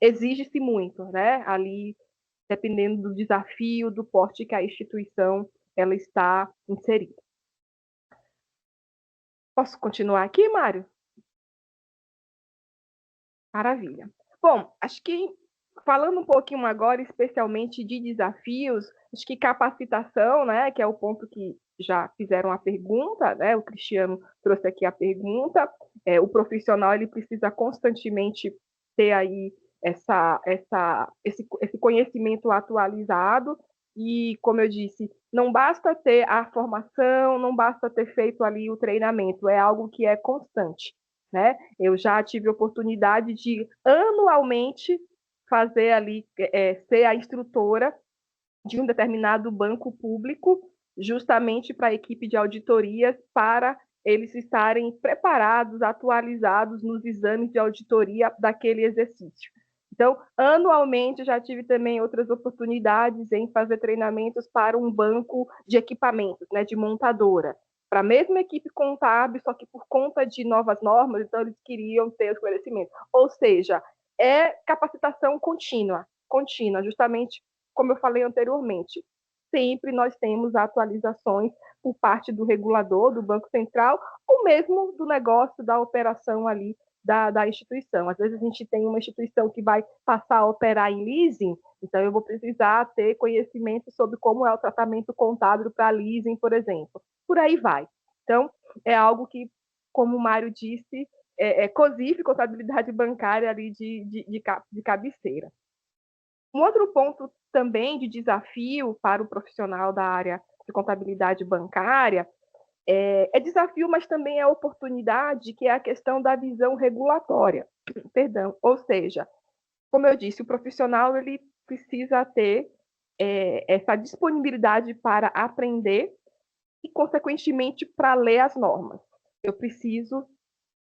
exige-se muito, né? Ali, dependendo do desafio, do porte que a instituição ela está inserida. Posso continuar aqui, Mário? Maravilha. Bom, acho que falando um pouquinho agora, especialmente de desafios, acho que capacitação, né, que é o ponto que já fizeram a pergunta, né, o Cristiano trouxe aqui a pergunta, o profissional ele precisa constantemente ter aí esse conhecimento atualizado e, como eu disse, não basta ter a formação, não basta ter feito ali o treinamento, é algo que é constante, né? Eu já tive oportunidade de anualmente fazer ali, ser a instrutora de um determinado banco público, justamente para a equipe de auditorias, para eles estarem preparados, atualizados nos exames de auditoria daquele exercício. Então, anualmente, já tive também outras oportunidades em fazer treinamentos para um banco de equipamentos, né, de montadora, para a mesma equipe contábil, só que por conta de novas normas, então eles queriam ter os conhecimentos. Ou seja, é capacitação contínua, justamente como eu falei anteriormente. Sempre nós temos atualizações por parte do regulador, do Banco Central, ou mesmo do negócio, da operação ali da instituição. Às vezes a gente tem uma instituição que vai passar a operar em leasing, então eu vou precisar ter conhecimento sobre como é o tratamento contábil para leasing, por exemplo. Por aí vai. Então, é algo que, como o Mário disse, COSIF, contabilidade bancária ali de cabeceira. Um outro ponto também de desafio para o profissional da área de contabilidade bancária é desafio, mas também é oportunidade, que é a questão da visão regulatória. Perdão, ou seja, como eu disse, o profissional ele precisa ter essa disponibilidade para aprender e, consequentemente, para ler as normas. Eu preciso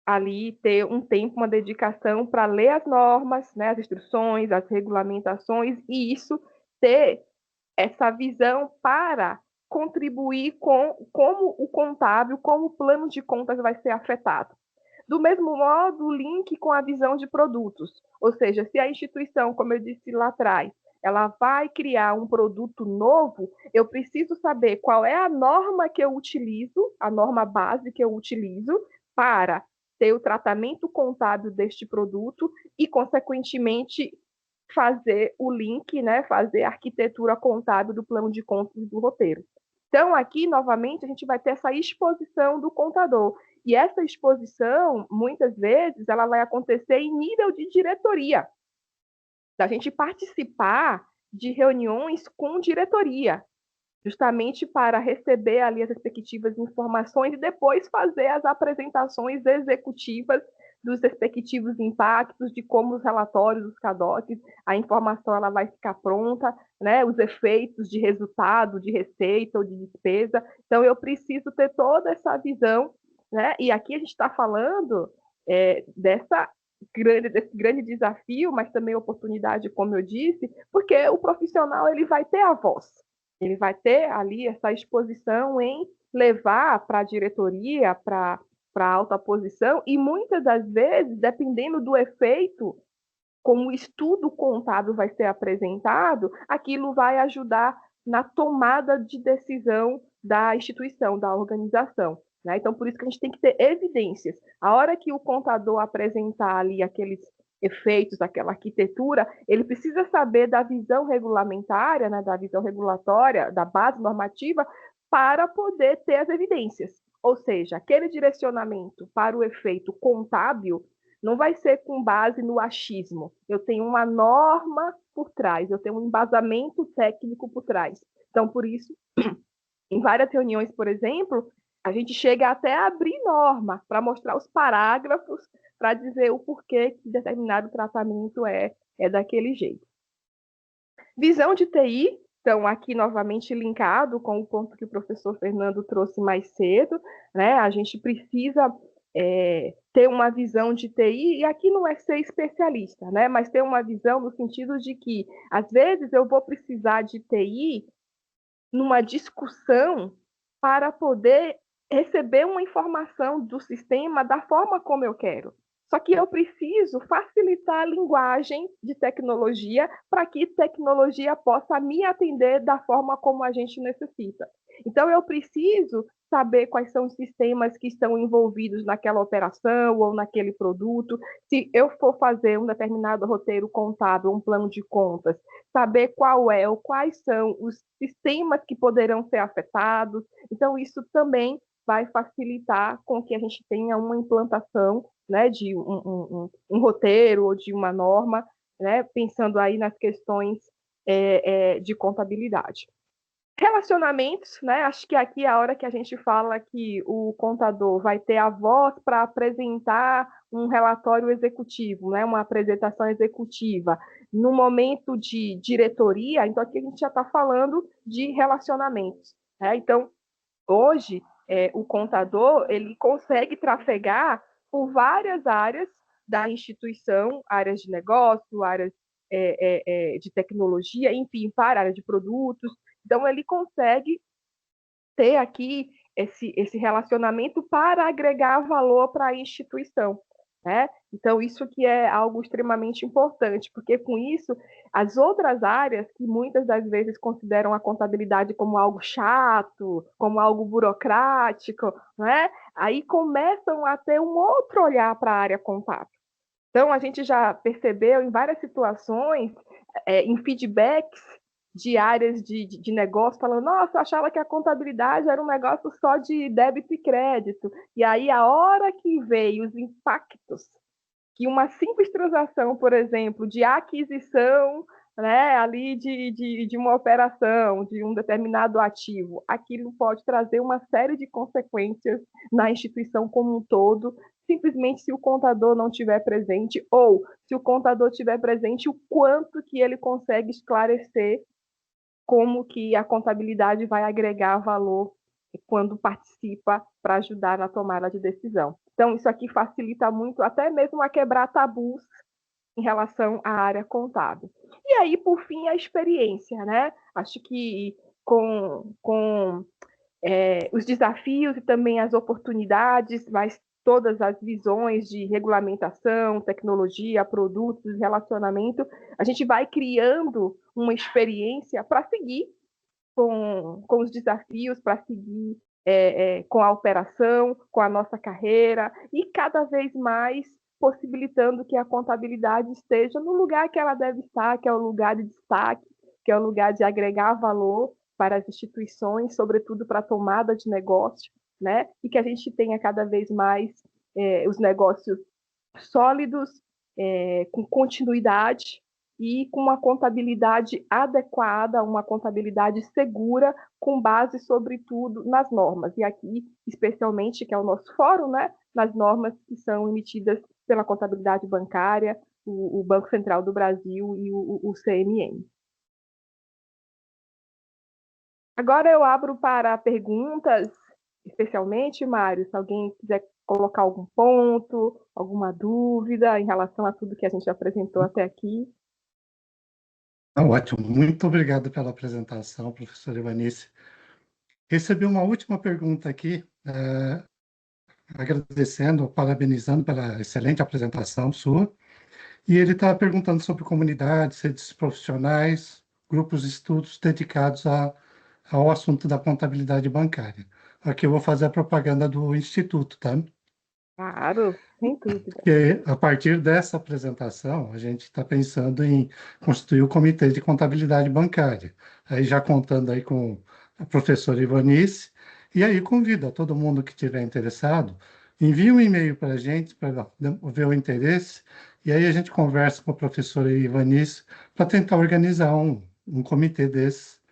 ali ter um tempo, uma dedicação para ler as normas, né, as instruções, as regulamentações, e isso ter essa visão para contribuir com como o contábil, como o plano de contas vai ser afetado. Do mesmo modo, o link com a visão de produtos, ou seja, se a instituição, como eu disse lá atrás, ela vai criar um produto novo, eu preciso saber qual é a norma que eu utilizo, a norma base que eu utilizo para ter o tratamento contábil deste produto e, consequentemente, fazer o link, né, fazer a arquitetura contábil do plano de contas e do roteiro. Então, aqui, novamente, a gente vai ter essa exposição do contador. E essa exposição, muitas vezes, ela vai acontecer em nível de diretoria, da gente participar de reuniões com diretoria, justamente para receber ali as respectivas informações e depois fazer as apresentações executivas dos respectivos impactos, de como os relatórios, os CADOCs, a informação ela vai ficar pronta, né? Os efeitos de resultado, de receita ou de despesa. Então, eu preciso ter toda essa visão, né? E aqui a gente está falando desse grande desafio, mas também oportunidade, como eu disse, porque o profissional ele vai ter a voz, ele vai ter ali essa exposição em levar para a diretoria, para a alta posição, e muitas das vezes, dependendo do efeito, como o estudo contábil vai ser apresentado, aquilo vai ajudar na tomada de decisão da instituição, da organização. Né? Então, por isso que a gente tem que ter evidências. A hora que o contador apresentar ali aqueles efeitos, aquela arquitetura, ele precisa saber da visão regulamentária, né, da visão regulatória, da base normativa, para poder ter as evidências. Ou seja, aquele direcionamento para o efeito contábil não vai ser com base no achismo. Eu tenho uma norma por trás, eu tenho um embasamento técnico por trás. Então, por isso, em várias reuniões, por exemplo, a gente chega até a abrir norma para mostrar os parágrafos, para dizer o porquê que determinado tratamento é daquele jeito. Visão de TI, então aqui novamente linkado com o ponto que o professor Fernando trouxe mais cedo, né? A gente precisa ter uma visão de TI, e aqui não é ser especialista, né? Mas ter uma visão no sentido de que, às vezes, eu vou precisar de TI numa discussão para poder receber uma informação do sistema da forma como eu quero. Só que eu preciso facilitar a linguagem de tecnologia para que tecnologia possa me atender da forma como a gente necessita. Então, eu preciso saber quais são os sistemas que estão envolvidos naquela operação ou naquele produto. Se eu for fazer um determinado roteiro contábil, um plano de contas, saber qual é ou quais são os sistemas que poderão ser afetados. Então, isso também vai facilitar com que a gente tenha uma implantação, né, de um roteiro ou de uma norma, né, pensando aí nas questões de contabilidade. Relacionamentos, né? Acho que aqui é a hora que a gente fala que o contador vai ter a voz para apresentar um relatório executivo, né? Uma apresentação executiva. No momento de diretoria, então aqui a gente já está falando de relacionamentos, né? Então, hoje, o contador ele consegue trafegar por várias áreas da instituição, áreas de negócio, áreas de tecnologia, enfim, para a área de produtos. Então, ele consegue ter aqui esse relacionamento para agregar valor para a instituição, né? Então, isso que é algo extremamente importante, porque com isso, as outras áreas que muitas das vezes consideram a contabilidade como algo chato, como algo burocrático, né? Aí começam a ter um outro olhar para a área contábil. Então, a gente já percebeu em várias situações, em feedbacks de áreas de negócio, falando, nossa, eu achava que a contabilidade era um negócio só de débito e crédito. E aí, a hora que veio os impactos que uma simples transação, por exemplo, de aquisição, né, ali de uma operação, de um determinado ativo, aquilo pode trazer uma série de consequências na instituição como um todo, simplesmente se o contador não estiver presente, ou se o contador estiver presente, o quanto que ele consegue esclarecer como que a contabilidade vai agregar valor quando participa para ajudar na tomada de decisão. Então, isso aqui facilita muito, até mesmo a quebrar tabus em relação à área contábil. E aí, por fim, a experiência, né? Acho que com os desafios e também as oportunidades, mas todas as visões de regulamentação, tecnologia, produtos, relacionamento, a gente vai criando uma experiência para seguir com os desafios, para seguir com a operação, com a nossa carreira, e cada vez mais possibilitando que a contabilidade esteja no lugar que ela deve estar, que é o lugar de destaque, que é o lugar de agregar valor para as instituições, sobretudo para a tomada de negócio, né? E que a gente tenha cada vez mais os negócios sólidos, com continuidade, e com uma contabilidade adequada, uma contabilidade segura, com base, sobretudo, nas normas. E aqui, especialmente, que é o nosso fórum, né, nas normas que são emitidas pela contabilidade bancária, o Banco Central do Brasil e o CMM. Agora eu abro para perguntas, especialmente, Mário, se alguém quiser colocar algum ponto, alguma dúvida em relação a tudo que a gente apresentou até aqui. Ótimo, muito obrigado pela apresentação, professora Ivanice. Recebi uma última pergunta aqui, agradecendo, parabenizando pela excelente apresentação sua, e ele está perguntando sobre comunidades, redes profissionais, grupos de estudos dedicados ao assunto da contabilidade bancária. Aqui eu vou fazer a propaganda do Instituto, tá? Claro, sem dúvida. Porque a partir dessa apresentação, a gente está pensando em constituir o Comitê de Contabilidade Bancária. Aí já contando aí com a professora Ivanice, e aí convido a todo mundo que estiver interessado, envie um e-mail para a gente para ver o interesse, e aí a gente conversa com a professora Ivanice para tentar organizar um comitê desses,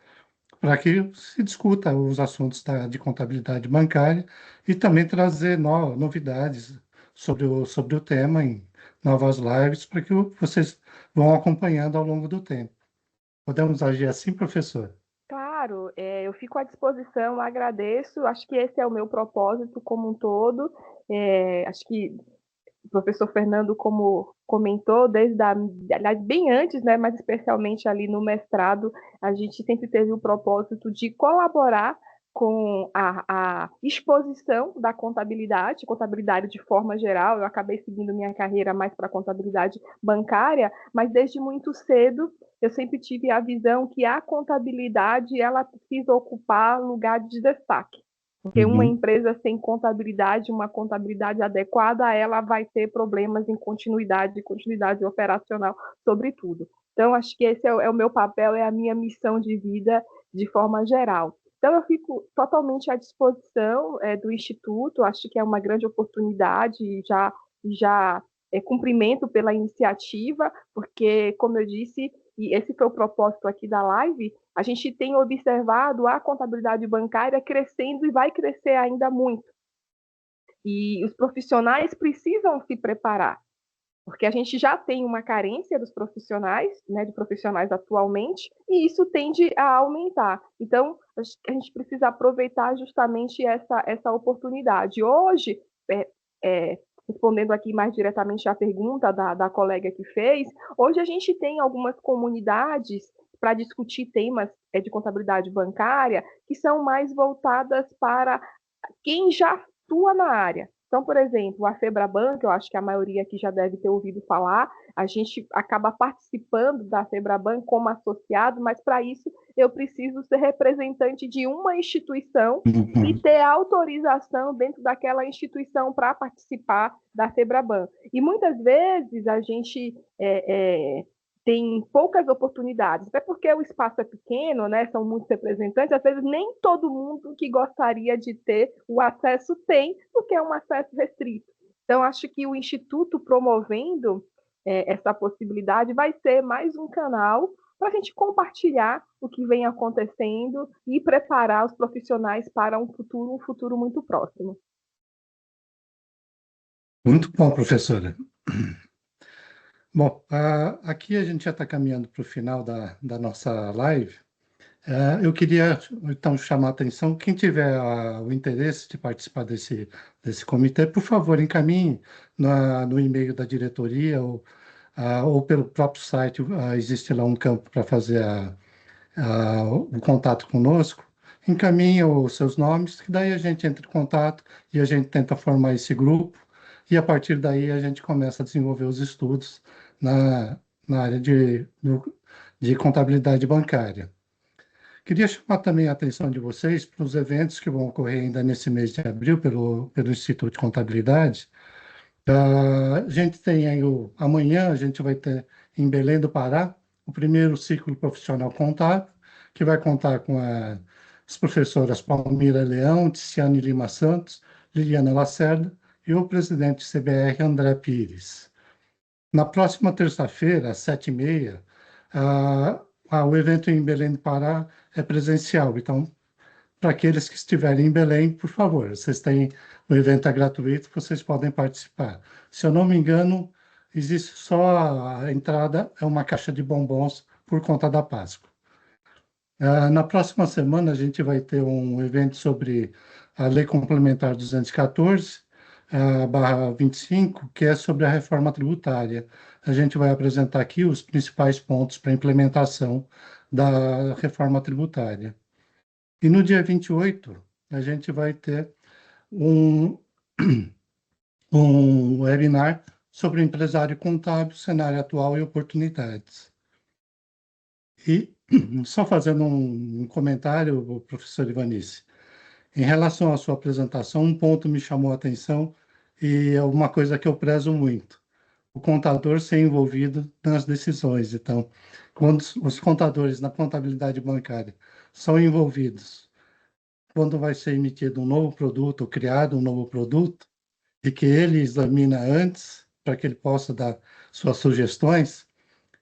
para que se discuta os assuntos de contabilidade bancária e também trazer novidades sobre o tema em novas lives, para que vocês vão acompanhando ao longo do tempo. Podemos agir assim, professor? Claro, eu fico à disposição, agradeço. Acho que esse é o meu propósito como um todo. Acho que o professor Fernando, como comentou, aliás, bem antes, né, mas especialmente ali no mestrado, a gente sempre teve o propósito de colaborar com a exposição da contabilidade de forma geral. Eu acabei seguindo minha carreira mais para a contabilidade bancária, mas desde muito cedo eu sempre tive a visão que a contabilidade ela precisa ocupar lugar de destaque. Porque uma Uhum. empresa sem contabilidade, uma contabilidade adequada, ela vai ter problemas em continuidade operacional, sobretudo. Então, acho que esse é o meu papel, é a minha missão de vida de forma geral. Então, eu fico totalmente à disposição do Instituto, acho que é uma grande oportunidade, e já cumprimento pela iniciativa, porque, como eu disse, e esse foi o propósito aqui da live, a gente tem observado a contabilidade bancária crescendo e vai crescer ainda muito. E os profissionais precisam se preparar, porque a gente já tem uma carência dos profissionais, né, de profissionais atualmente, e isso tende a aumentar. Então, a gente precisa aproveitar justamente essa oportunidade. Hoje, é, respondendo aqui mais diretamente à pergunta da colega que fez, hoje a gente tem algumas comunidades para discutir temas de contabilidade bancária que são mais voltadas para quem já atua na área. Então, por exemplo, a Febraban, que eu acho que a maioria aqui já deve ter ouvido falar, a gente acaba participando da Febraban como associado, mas para isso eu preciso ser representante de uma instituição e Uhum. ter autorização dentro daquela instituição para participar da Febraban. E muitas vezes a gente tem poucas oportunidades, até porque o espaço é pequeno, né? São muitos representantes, às vezes nem todo mundo que gostaria de ter o acesso tem, porque é um acesso restrito. Então, acho que o Instituto promovendo essa possibilidade vai ser mais um canal para a gente compartilhar o que vem acontecendo e preparar os profissionais para um futuro muito próximo. Muito bom, professora. Bom, aqui a gente já está caminhando para o final da nossa live. Eu queria, então, chamar a atenção, quem tiver o interesse de participar desse comitê, por favor, encaminhe no e-mail da diretoria ou pelo próprio site, existe lá um campo para fazer o contato conosco, encaminhe os seus nomes, que daí a gente entra em contato e a gente tenta formar esse grupo, e a partir daí a gente começa a desenvolver os estudos na, na área de contabilidade bancária. Queria chamar também a atenção de vocês para os eventos que vão ocorrer ainda nesse mês de abril pelo Instituto de Contabilidade. A gente tem aí amanhã, a gente vai ter em Belém do Pará o primeiro ciclo profissional contábil, que vai contar com as professoras Palmira Leão, Ticiane Lima Santos, Liliana Lacerda e o presidente do CBR, André Pires. Na próxima terça-feira, às 7h30, o evento em Belém do Pará é presencial. Então, para aqueles que estiverem em Belém, por favor, vocês têm, o evento é gratuito, vocês podem participar. Se eu não me engano, existe só a entrada, é uma caixa de bombons por conta da Páscoa. Na próxima semana, a gente vai ter um evento sobre a Lei Complementar 214, barra 25, que é sobre a reforma tributária. A gente vai apresentar aqui os principais pontos para a implementação da reforma tributária. E no dia 28, a gente vai ter um, um webinar sobre o empresário contábil, cenário atual e oportunidades. E só fazendo um comentário, professor Ivanice, em relação à sua apresentação, um ponto me chamou a atenção, e é uma coisa que eu prezo muito, o contador ser envolvido nas decisões. Então, quando os contadores na contabilidade bancária são envolvidos, quando vai ser emitido um novo produto ou criado um novo produto, e que ele examina antes, para que ele possa dar suas sugestões,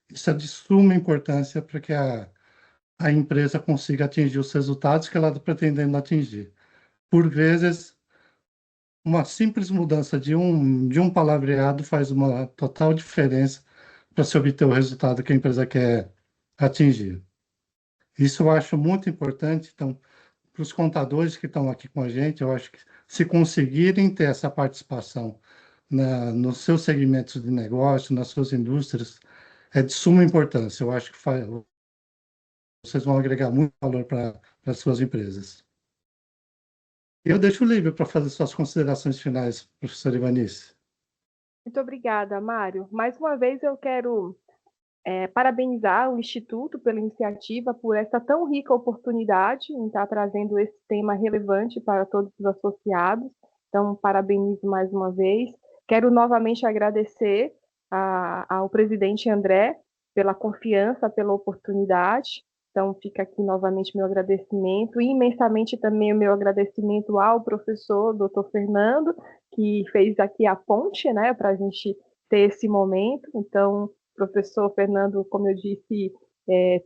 isso é de suma importância para que a empresa consiga atingir os resultados que ela está pretendendo atingir. Por vezes, uma simples mudança de um palavreado faz uma total diferença para se obter o resultado que a empresa quer atingir. Isso eu acho muito importante. Então, para os contadores que estão aqui com a gente, eu acho que se conseguirem ter essa participação nos seus segmentos de negócio, nas suas indústrias, é de suma importância. Eu acho que vocês vão agregar muito valor para as suas empresas. Eu deixo livre para fazer suas considerações finais, professor Ivanice. Muito obrigada, Mário. Mais uma vez eu quero parabenizar o Instituto pela iniciativa, por essa tão rica oportunidade em estar trazendo esse tema relevante para todos os associados. Então, parabenizo mais uma vez. Quero novamente agradecer ao presidente André pela confiança, pela oportunidade. Então, fica aqui novamente meu agradecimento, e imensamente também o meu agradecimento ao professor Dr. Fernando, que fez aqui a ponte, né, para a gente ter esse momento. Então, professor Fernando, como eu disse,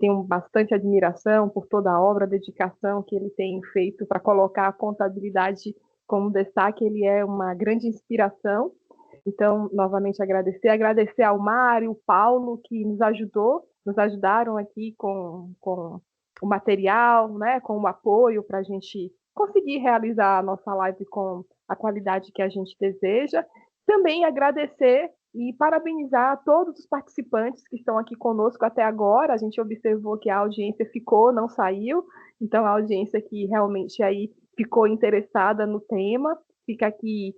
tenho bastante admiração por toda a obra, a dedicação que ele tem feito para colocar a contabilidade como destaque. Ele é uma grande inspiração. Então, novamente agradecer ao Mário, o Paulo, que nos ajudaram aqui com o material, né, com o apoio para a gente conseguir realizar a nossa live com a qualidade que a gente deseja. Também agradecer e parabenizar a todos os participantes que estão aqui conosco até agora. A gente observou que a audiência ficou, não saiu, então a audiência que realmente aí ficou interessada no tema. Fica aqui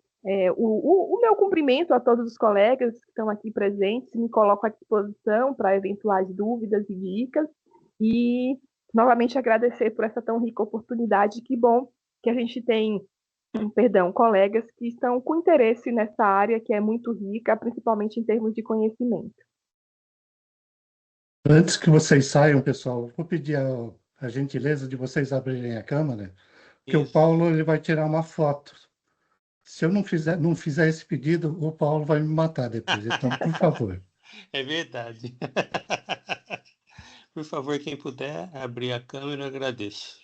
o meu cumprimento a todos os colegas que estão aqui presentes, me coloco à disposição para eventuais dúvidas e dicas, e novamente agradecer por essa tão rica oportunidade. Que bom que a gente tem colegas que estão com interesse nessa área que é muito rica, principalmente em termos de conhecimento. Antes que vocês saiam, pessoal, vou pedir a gentileza de vocês abrirem a câmera, porque o Isso. Paulo ele vai tirar uma foto. Se eu não fizer esse pedido, o Paulo vai me matar depois. Então, por favor. É verdade. Por favor, quem puder abrir a câmera, eu agradeço.